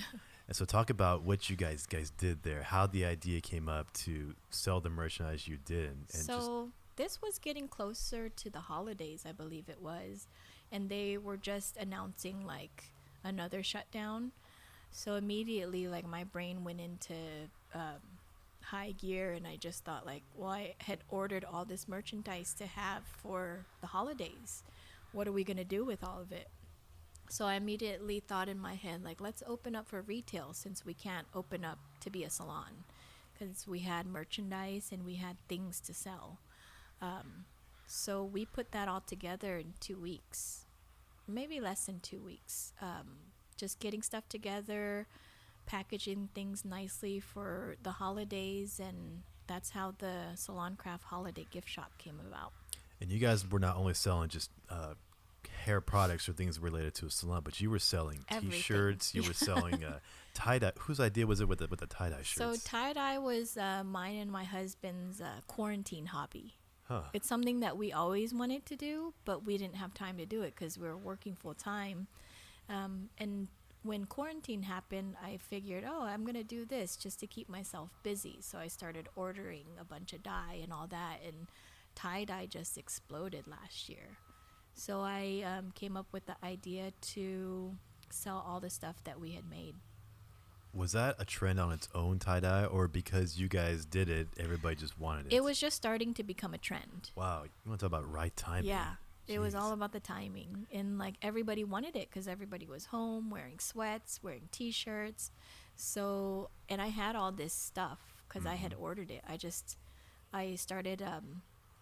And so talk about what you guys did there, how the idea came up to sell the merchandise you did and just So this was getting closer to the holidays, I believe it was, and they were just announcing like another shutdown. So immediately, like my brain went into high gear, and I just thought like, well, I had ordered all this merchandise to have for the holidays. What are we gonna do with all of it? So I immediately thought in my head, like, let's open up for retail since we can't open up to be a salon because we had merchandise and we had things to sell. So we put that all together in 2 weeks, maybe less than 2 weeks. Just getting stuff together, packaging things nicely for the holidays, and that's how the Salon Craft Holiday Gift Shop came about. And you guys were not only selling just hair products or things related to a salon, but you were selling Everything. T-shirts. You were selling tie dye. Whose idea was it with the tie dye So shirts? tie dye was mine and my husband's quarantine hobby. Huh. It's something that we always wanted to do, but we didn't have time to do it because we were working full time. And when quarantine happened, I figured, oh, I'm going to do this just to keep myself busy. So I started ordering a bunch of dye and all that. And tie dye just exploded last year. So I came up with the idea to sell all the stuff that we had made. Was that a trend on its own, tie dye, or because you guys did it, everybody just wanted it? It was just starting to become a trend. Wow, you want to talk about right timing? Yeah. It was Jeez. all about the timing. And like everybody wanted it because everybody was home wearing sweats, wearing t shirts. So, and I had all this stuff because I had ordered it. I started,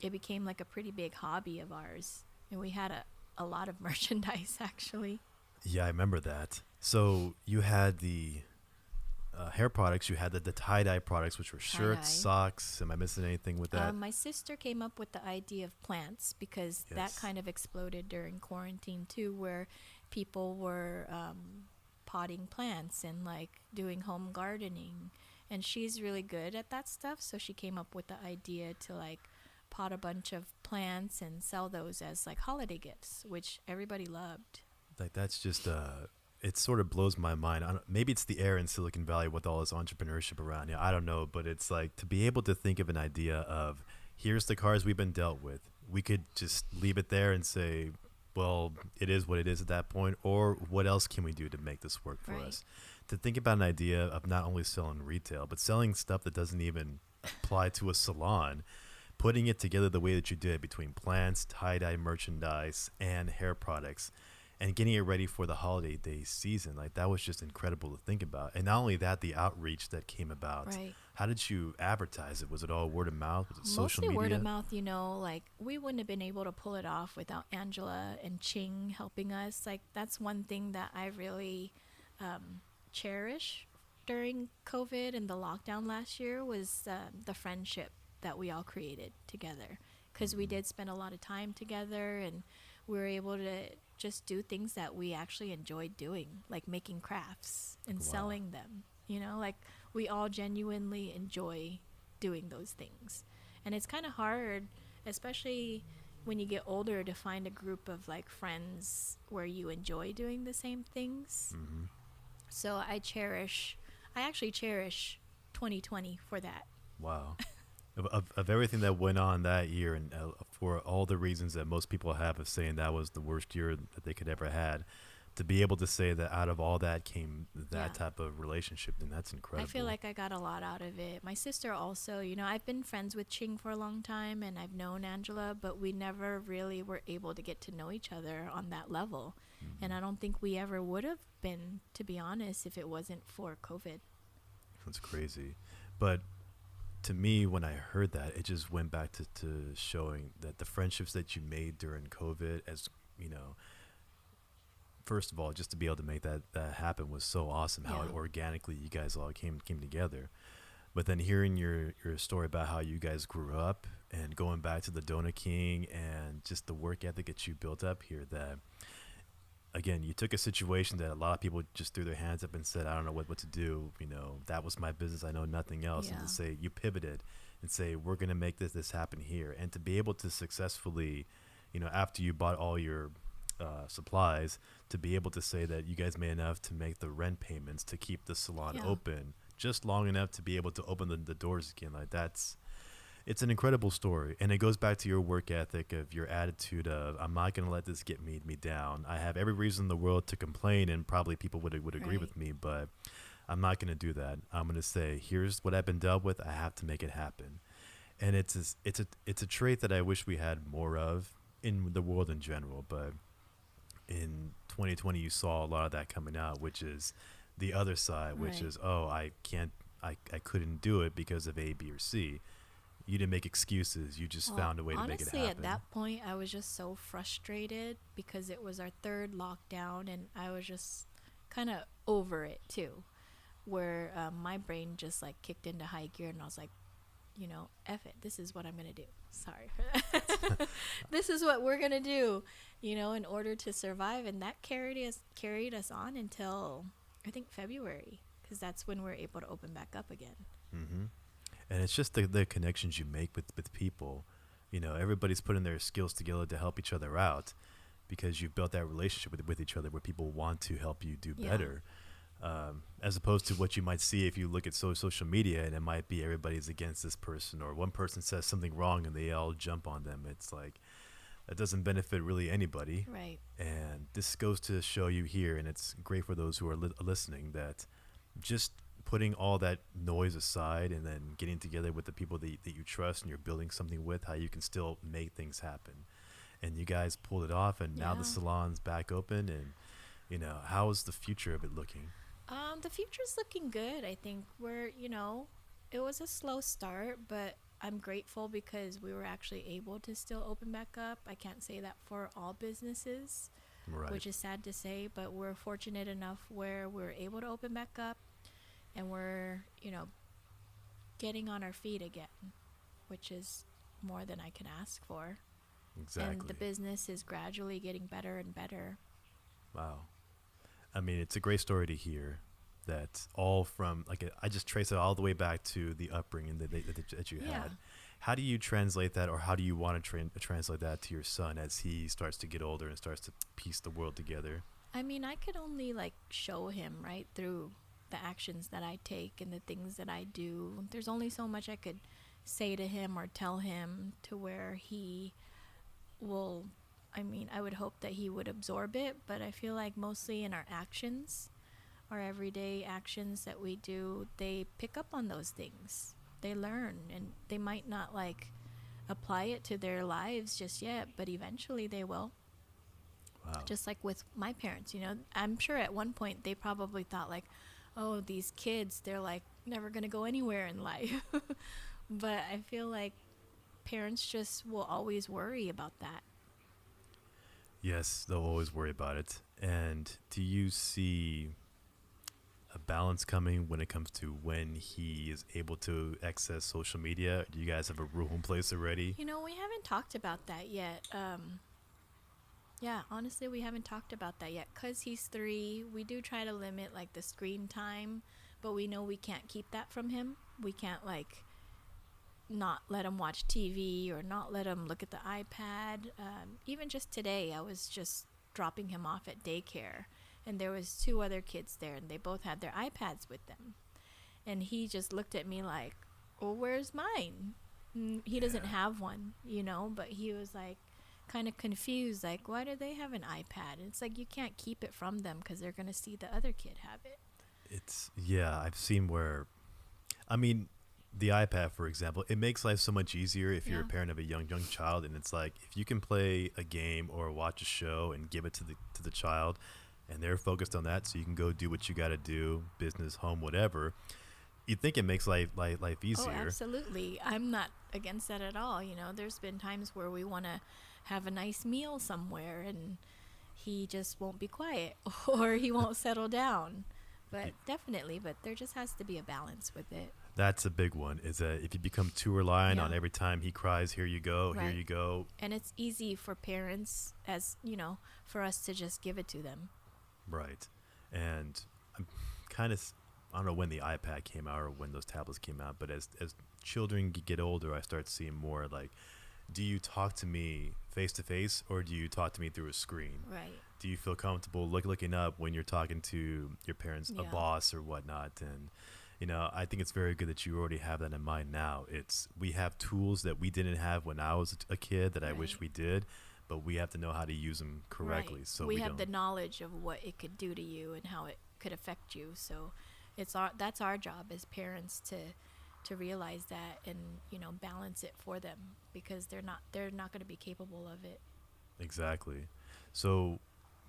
it became like a pretty big hobby of ours. And we had a lot of merchandise actually. Yeah, I remember that. So you had the hair products, you had the tie dye products, which were shirts, Tie-dye. socks. Am I missing anything with that? My sister came up with the idea of plants because that Yes. kind of exploded during quarantine too, where people were potting plants and like doing home gardening. And she's really good at that stuff, so she came up with the idea to like pot a bunch of plants and sell those as like holiday gifts, which everybody loved. Like that's just it sort of blows my mind. Maybe it's the air in Silicon Valley with all this entrepreneurship around here. I don't know, but it's like to be able to think of an idea of here's the cards we've been dealt with. We could just leave it there and say, well, it is what it is at that point, or what else can we do to make this work for Right. us? To think about an idea of not only selling retail, but selling stuff that doesn't even apply to a salon, putting it together the way that you did between plants, tie-dye merchandise, and hair products, and getting it ready for the holiday day season. Like that was just incredible to think about. And not only that, the outreach that came about. Right. How did you advertise it? Was it all word of mouth? Was it social Mostly media? word of mouth, you know, like we wouldn't have been able to pull it off without Angela and Ching helping us. Like that's one thing that I really cherish during COVID and the lockdown last year was the friendship that we all created together because we did spend a lot of time together and we were able to just do things that we actually enjoyed doing, like making crafts and Wow. selling them. You know, like we all genuinely enjoy doing those things. And it's kind of hard, especially when you get older, to find a group of like friends where you enjoy doing the same things. Mm-hmm. So I actually cherish 2020 for that. Wow. Of everything that went on that year, and for all the reasons that most people have of saying that was the worst year that they could ever had, to be able to say that out of all that came that Yeah. type of relationship, then that's incredible. I feel like I got a lot out of it. My sister also, you know, I've been friends with Ching for a long time and I've known Angela, but we never really were able to get to know each other on that level. And I don't think we ever would have been, to be honest, if it wasn't for COVID. That's crazy. But to me, when I heard that, it just went back to showing that the friendships that you made during COVID, as you know, first of all, just to be able to make that happen was so awesome. How Yeah. it organically you guys all came together. But then hearing your story about how you guys grew up and going back to the Donut King and just the work ethic that you built up here, that again, you took a situation that a lot of people just threw their hands up and said, I don't know what to do. You know, that was my business. I know nothing else. And Yeah. to say you pivoted and say, we're going to make this happen here. And to be able to successfully, you know, after you bought all your supplies, to be able to say that you guys made enough to make the rent payments to keep the salon Yeah. open just long enough to be able to open the doors again. Like it's an incredible story, and it goes back to your work ethic, of your attitude of I'm not going to let this get me down. I have every reason in the world to complain, and probably people would agree Right. with me, but I'm not going to do that. I'm going to say, here's what I've been dealt with. I have to make it happen, and it's a trait that I wish we had more of in the world in general. But in 2020, you saw a lot of that coming out, which is the other side, which Right. is I couldn't do it because of A, B, or C. You didn't make excuses. You just Well, found a way to make it honestly, happen. at that point, I was just so frustrated because it was our third lockdown and I was just kind of over it too. where my brain just like kicked into high gear, and I was like, F it. This is what I'm going to do. Sorry. This is what we're going to do, in order to survive. And that carried us on until I think February, because that's when we're able to open back up again. Mm-hmm. And it's just the connections you make with people. Everybody's putting their skills together to help each other out because you've built that relationship with each other where people want to help you do better. As opposed to what you might see if you look at social media, and it might be everybody's against this person, or one person says something wrong and they all jump on them. It's like, that doesn't benefit really anybody. Right. And this goes to show you here, and it's great for those who are listening, that just putting all that noise aside and then getting together with the people that you trust and you're building something with, how you can still make things happen. And you guys pulled it off, and now the salon's back open. And how is the future of it looking? The future's looking good. I think it was a slow start, but I'm grateful because we were actually able to still open back up. I can't say that for all businesses, Right. which is sad to say, but we're fortunate enough where we're able to open back up, and we're, getting on our feet again, which is more than I can ask for. Exactly. And the business is gradually getting better and better. Wow. I mean, it's a great story to hear. That all from I just trace it all the way back to the upbringing that you had. How do you translate that, or how do you want to translate that to your son as he starts to get older and starts to piece the world together? I mean, I could only show him right through the actions that I take and the things that I do. There's only so much I could say to him or tell him to where he will. I mean, I would hope that he would absorb it, but I feel like mostly in our actions, our everyday actions that we do, they pick up on those things. They learn, and they might not apply it to their lives just yet, but eventually they will. Wow. Just like with my parents, I'm sure at one point they probably thought oh, these kids, they're never going to go anywhere in life. But I feel like parents just will always worry about that. Yes, they'll always worry about it. And do you see a balance coming when it comes to when he is able to access social media? Do you guys have a rule in place already? We haven't talked about that yet. Yeah, honestly, we haven't talked about that yet because he's 3. We do try to limit the screen time, but we know we can't keep that from him. We can't not let him watch TV or not let him look at the iPad. Even just today, I was just dropping him off at daycare, and there was 2 other kids there, and they both had their iPads with them. And he just looked at me like, well, where's mine? He doesn't have one, but he was kind of confused, why do they have an iPad? And it's you can't keep it from them because they're going to see the other kid have it. I've seen where, I mean, the iPad, for example, it makes life so much easier if you're a parent of a young child, and it's if you can play a game or watch a show and give it to the child, and they're focused on that, so you can go do what you got to do, business, home, whatever. You'd think it makes life easier. Oh, absolutely. I'm not against that at all. There's been times where we want to have a nice meal somewhere, and he just won't be quiet or he won't settle down. But definitely, but there just has to be a balance with it. That's a big one, is that if you become too reliant on every time he cries, here you go, right. Here you go. And it's easy for parents, as for us to just give it to them. Right. And I'm kind of, I don't know when the iPad came out or when those tablets came out, but as children get older, I start seeing more do you talk to me face to face, or do you talk to me through a screen? Right. Do you feel comfortable looking up when you're talking to your parents, a boss or whatnot? And I think it's very good that you already have that in mind now. We have tools that we didn't have when I was a kid that I wish we did, but we have to know how to use them correctly. Right. So we have the knowledge of what it could do to you and how it could affect you. So that's our job as parents to realize that and balance it for them, because they're not going to be capable of it. Exactly. So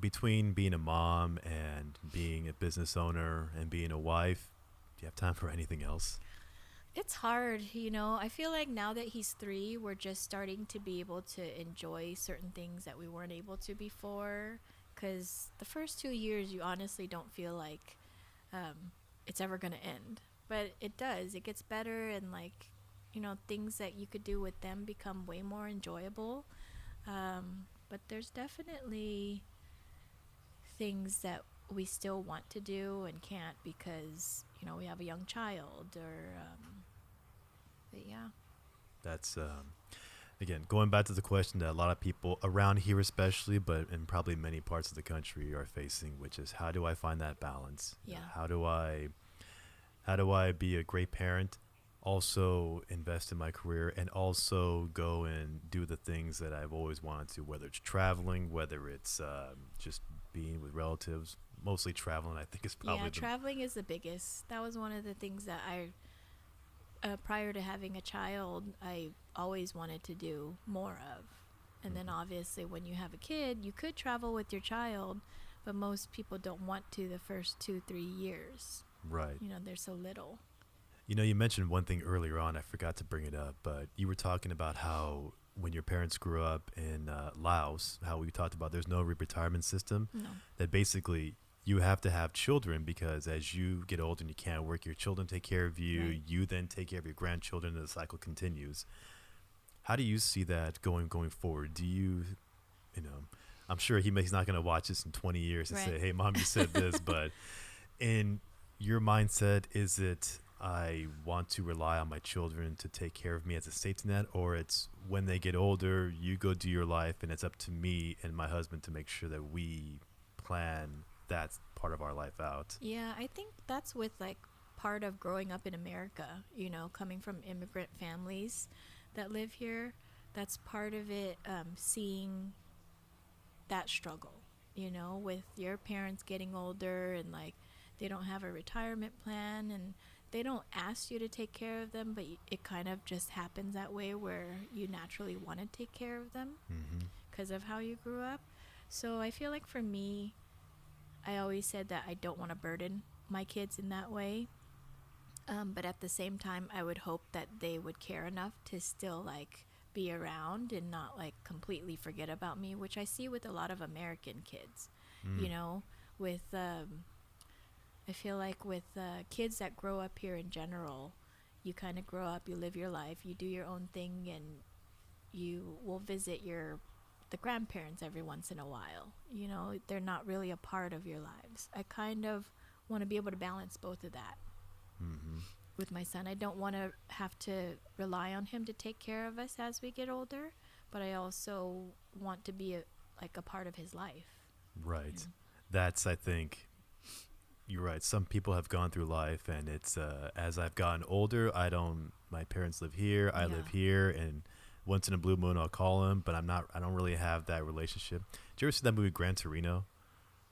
between being a mom and being a business owner and being a wife, do you have time for anything else? It's hard, I feel like now that he's 3, we're just starting to be able to enjoy certain things that we weren't able to before, because the first 2 years you honestly don't feel it's ever going to end. But it does. It gets better, and like, things that you could do with them become way more enjoyable. But there's definitely things that we still want to do and can't because, we have a young child or, but yeah. That's again going back to the question that a lot of people around here, especially, but in probably many parts of the country, are facing, which is how do I find that balance? Yeah. How do I be a great parent, also invest in my career, and also go and do the things that I've always wanted to, whether it's traveling, whether it's just being with relatives, mostly traveling. I think is probably Yeah, traveling is the biggest. That was one of the things that prior to having a child, I always wanted to do more of. And then obviously when you have a kid, you could travel with your child, but most people don't want to the first 2-3 years. right. They're so little. You mentioned one thing earlier on. I forgot to bring it up, but you were talking about how when your parents grew up in Laos, how we talked about there's no retirement system. No. That basically you have to have children because as you get older and you can't work, your children take care of you. Right. You then take care of your grandchildren, and the cycle continues. How do you see that going forward? Do you, I'm sure he's not going to watch this in 20 years and Right. say, "Hey, mom, you said this," but in your mindset, is it I want to rely on my children to take care of me as a safety net, or it's when they get older, you go do your life, and it's up to me and my husband to make sure that we plan that part of our life out? Yeah, I think that's with like part of growing up in America, coming from immigrant families that live here. That's part of it, seeing that struggle, with your parents getting older and like they don't have a retirement plan and they don't ask you to take care of them, but it kind of just happens that way where you naturally want to take care of them Mm-hmm. because of how you grew up. So I feel like for me, I always said that I don't want to burden my kids in that way. But at the same time, I would hope that they would care enough to still like be around and not like completely forget about me, which I see with a lot of American kids, with, I feel like with kids that grow up here in general, you kind of grow up, you live your life, you do your own thing, and you will visit the grandparents every once in a while. They're not really a part of your lives. I kind of want to be able to balance both of that. Mm-hmm. With my son, I don't want to have to rely on him to take care of us as we get older, but I also want to be a part of his life. Right. That's, I think, you're right. Some people have gone through life, and it's as I've gotten older, my parents live here, I live here, and once in a blue moon I'll call him, but I don't really have that relationship. Did you ever see that movie Gran Torino?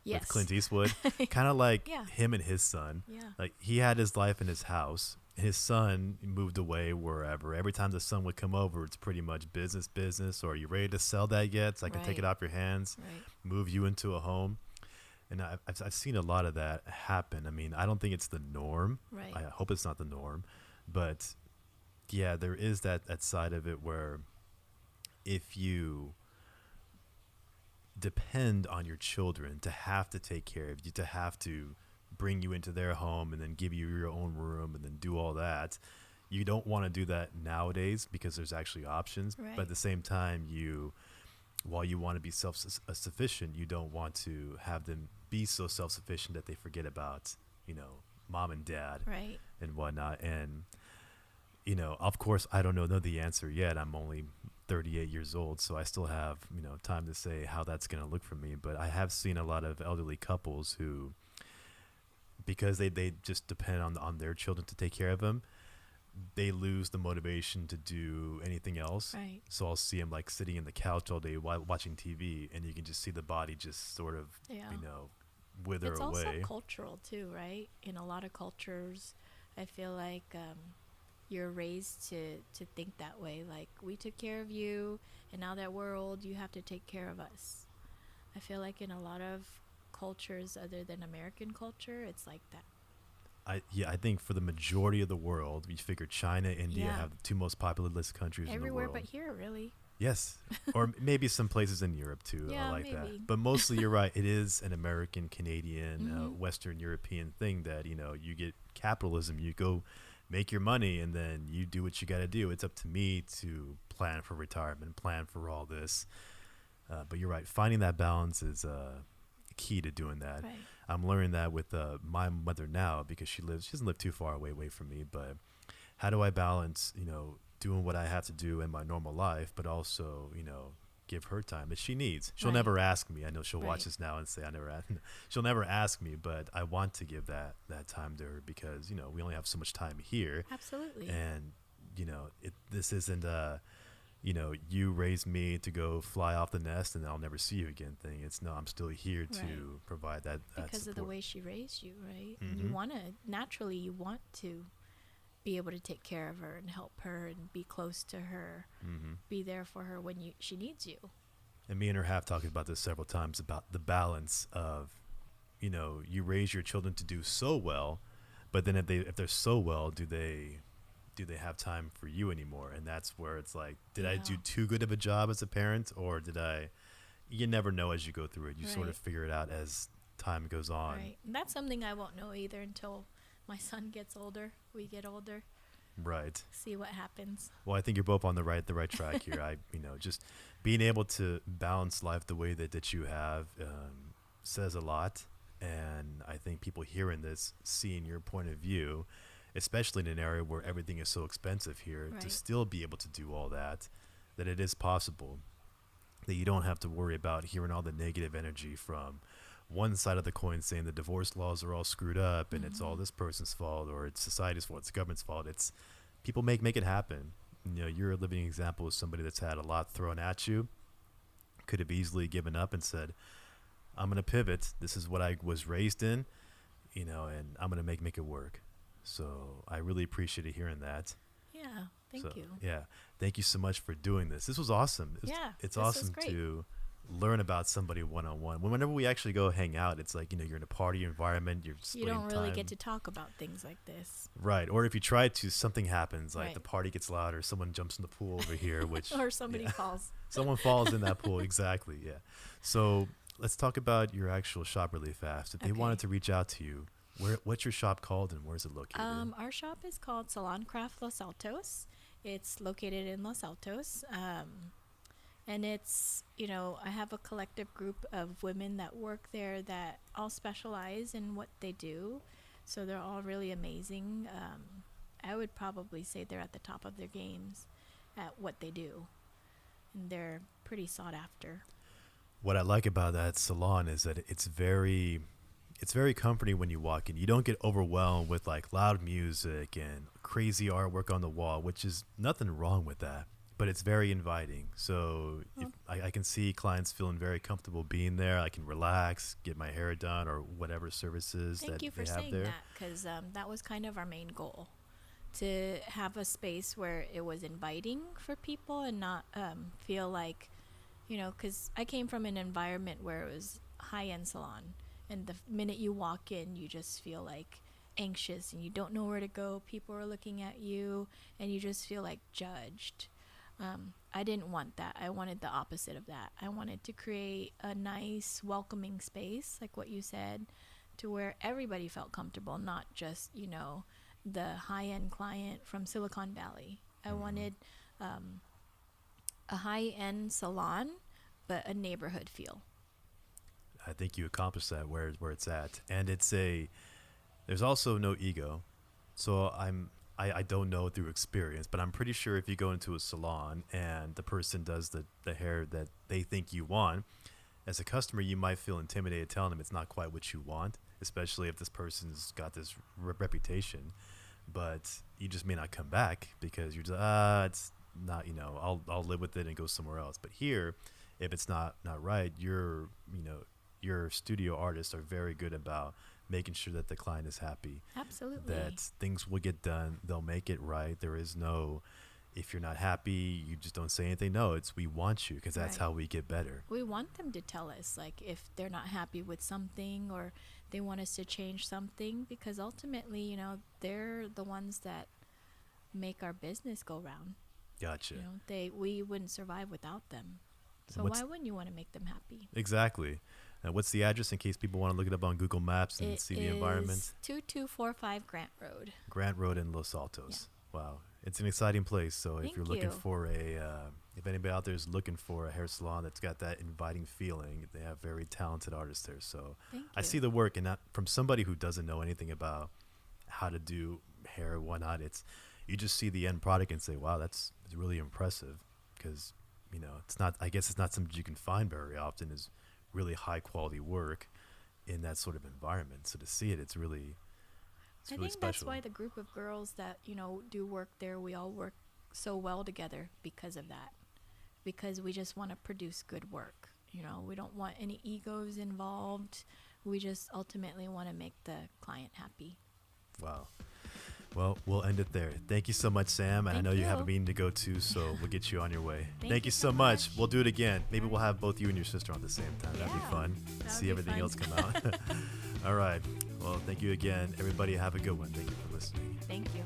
Yes. With Clint Eastwood? Kind of like Yeah. him and his son. Yeah. Like he had his life in his house. His son moved away wherever. Every time the son would come over, it's pretty much business, or are you ready to sell that yet so I can take it Right. off your hands, Right. move you into a home. And I've seen a lot of that happen. I mean, I don't think it's the norm. Right. I hope it's not the norm. But yeah, there is that side of it where if you depend on your children to have to take care of you, to have to bring you into their home and then give you your own room and then do all that, you don't want to do that nowadays because there's actually options. Right. But at the same time, while you want to be self-sufficient, you don't want to have them be so self-sufficient that they forget about, mom and dad Right. and whatnot. And, of course, I don't know the answer yet. I'm only 38 years old, so I still have, time to say how that's going to look for me. But I have seen a lot of elderly couples who, because they just depend on their children to take care of them, they lose the motivation to do anything else. Right. So I'll see them like sitting in the couch all day while watching TV, and you can just see the body just sort of, Yeah. wither It's away. also cultural too, right? In a lot of cultures, I feel like you're raised to think that way. Like, we took care of you, and now that we're old, you have to take care of us. I feel like in a lot of cultures other than American culture, it's like that. I think for the majority of the world, we figure China, India Yeah. have the two most populous countries Everywhere in the world. but here, really. Yes, or maybe some places in Europe too are Yeah, like that. maybe. But mostly, you're right. It is an American, Canadian, Mm-hmm. Western European thing that you get capitalism. You go make your money, and then you do what you got to do. It's up to me to plan for retirement, plan for all this. But you're right. Finding that balance is key to doing that. Right. I'm learning that with my mother now because she doesn't live too far away from me. But how do I balance, doing what I have to do in my normal life, but also, give her time that she needs. She'll Right. never ask me. I know she'll watch Right. this now and say I never asked. She'll never ask me, but I want to give that time to her because, we only have so much time here. Absolutely. And, this isn't you raised me to go fly off the nest and I'll never see you again thing. It's no, I'm still here Right. to provide that Because support. of the way she raised you, right? And Hmm. you want to be able to take care of her and help her and be close to her, Hmm. be there for her when she needs you. And me and her have talked about this several times about the balance of, you raise your children to do so well, but then if they're so well, do they have time for you anymore? And that's where it's like, did I do Yeah. too good of a job as a parent, or did I? You never know as you go through it. You sort of Right. figure it out as time goes on. Right. And that's something I won't know either until my son gets older. We get older. Right. See what happens. Well, I think you're both on the right track here. Just being able to balance life the way that you have says a lot. And I think people hearing this, seeing your point of view, especially in an area where everything is so expensive here, to Right. still be able to do all that it is possible, that you don't have to worry about hearing all the negative energy from one side of the coin saying the divorce laws are all screwed up and it's all Mhm. this person's fault or it's society's fault, it's the government's fault. It's people make it happen. You're a living example of somebody that's had a lot thrown at you, could have easily given up and said, I'm going to pivot. This is what I was raised in, and I'm going to make it work. So I really appreciated hearing that. Yeah. Thank So, you. yeah, thank you so much for doing this. This was awesome. Yeah. It's this was awesome great. to learn about somebody one on one. Whenever we actually go hang out, it's like you're in a party environment. You're You splitting don't really time. get to talk about things like this. Right. Or if you try to, something happens. Like Right. the party gets louder. Someone jumps in the pool over here, which Or somebody yeah. calls. Someone falls in that pool. Exactly. Yeah. So let's talk about your actual shop really fast. If they Okay. wanted to reach out to you, what's your shop called and where's it located? Our shop is called Salon Craft Los Altos. It's located in Los Altos. And it's, I have a collective group of women that work there that all specialize in what they do. So they're all really amazing. I would probably say they're at the top of their games at what they do. And they're pretty sought after. What I like about that salon is that it's very comforting when you walk in. You don't get overwhelmed with like loud music and crazy artwork on the wall, which is nothing wrong with that, but it's very inviting. So if, I can see clients feeling very comfortable being there. I can relax, get my hair done, or whatever services Thank that you for they have saying there. that, because that was kind of our main goal, to have a space where it was inviting for people and not feel like, because I came from an environment where it was high-end salon, and the minute you walk in, you just feel like anxious and you don't know where to go. People are looking at you, and you just feel like judged. I didn't want that. I wanted the opposite of that. I wanted to create a nice, welcoming space, like what you said, to where everybody felt comfortable, not just, the high-end client from Silicon Valley. I wanted a high-end salon, but a neighborhood feel. I think you accomplished that where it's at, and there's also no ego. So I don't know through experience, but I'm pretty sure if you go into a salon and the person does the hair that they think you want, as a customer, you might feel intimidated telling them it's not quite what you want, especially if this person's got this reputation. But you just may not come back because you're just it's not, I'll live with it and go somewhere else. But here, if it's not right, your studio artists are very good about making sure that the client is happy, Absolutely. that things will get done. They'll make it right. There is no, if you're not happy, you just don't say anything. No, it's we want you because that's Right. how we get better. We want them to tell us, like, if they're not happy with something or they want us to change something, because ultimately, they're the ones that make our business go round. Gotcha. We wouldn't survive without them. So What's why wouldn't you want to make them happy? exactly? What's the address in case people want to look it up on Google Maps and It see the environment? is 2245 Grant Road. Grant Road in Los Yeah. Altos. Wow, it's an exciting place. So if Thank you're looking you. for if anybody out there is looking for a hair salon that's got that inviting feeling, they have very talented artists there. So Thank I you. see the work, and that, from somebody who doesn't know anything about how to do hair or whatnot, it's you just see the end product and say, wow, it's really impressive, because it's not. I guess it's not something you can find very often. Is really high quality work in that sort of environment. So to see it, it's really I really think that's special. why the group of girls that, do work there, we all work so well together because of that. Because we just want to produce good work. We don't want any egos involved. We just ultimately want to make the client happy. Wow. Well, we'll end it there. Thank you so much, Sam. And I Thank know you have a you. meeting to go to, so we'll get you on your way. Thank you you so so much. much. We'll do it again. Maybe we'll have both you and your sister on at the same time. That'd be Yeah, fun. that See would be everything fun. else come out. All right. Well, thank you again. Everybody have a good one. Thank you for listening. Thank you.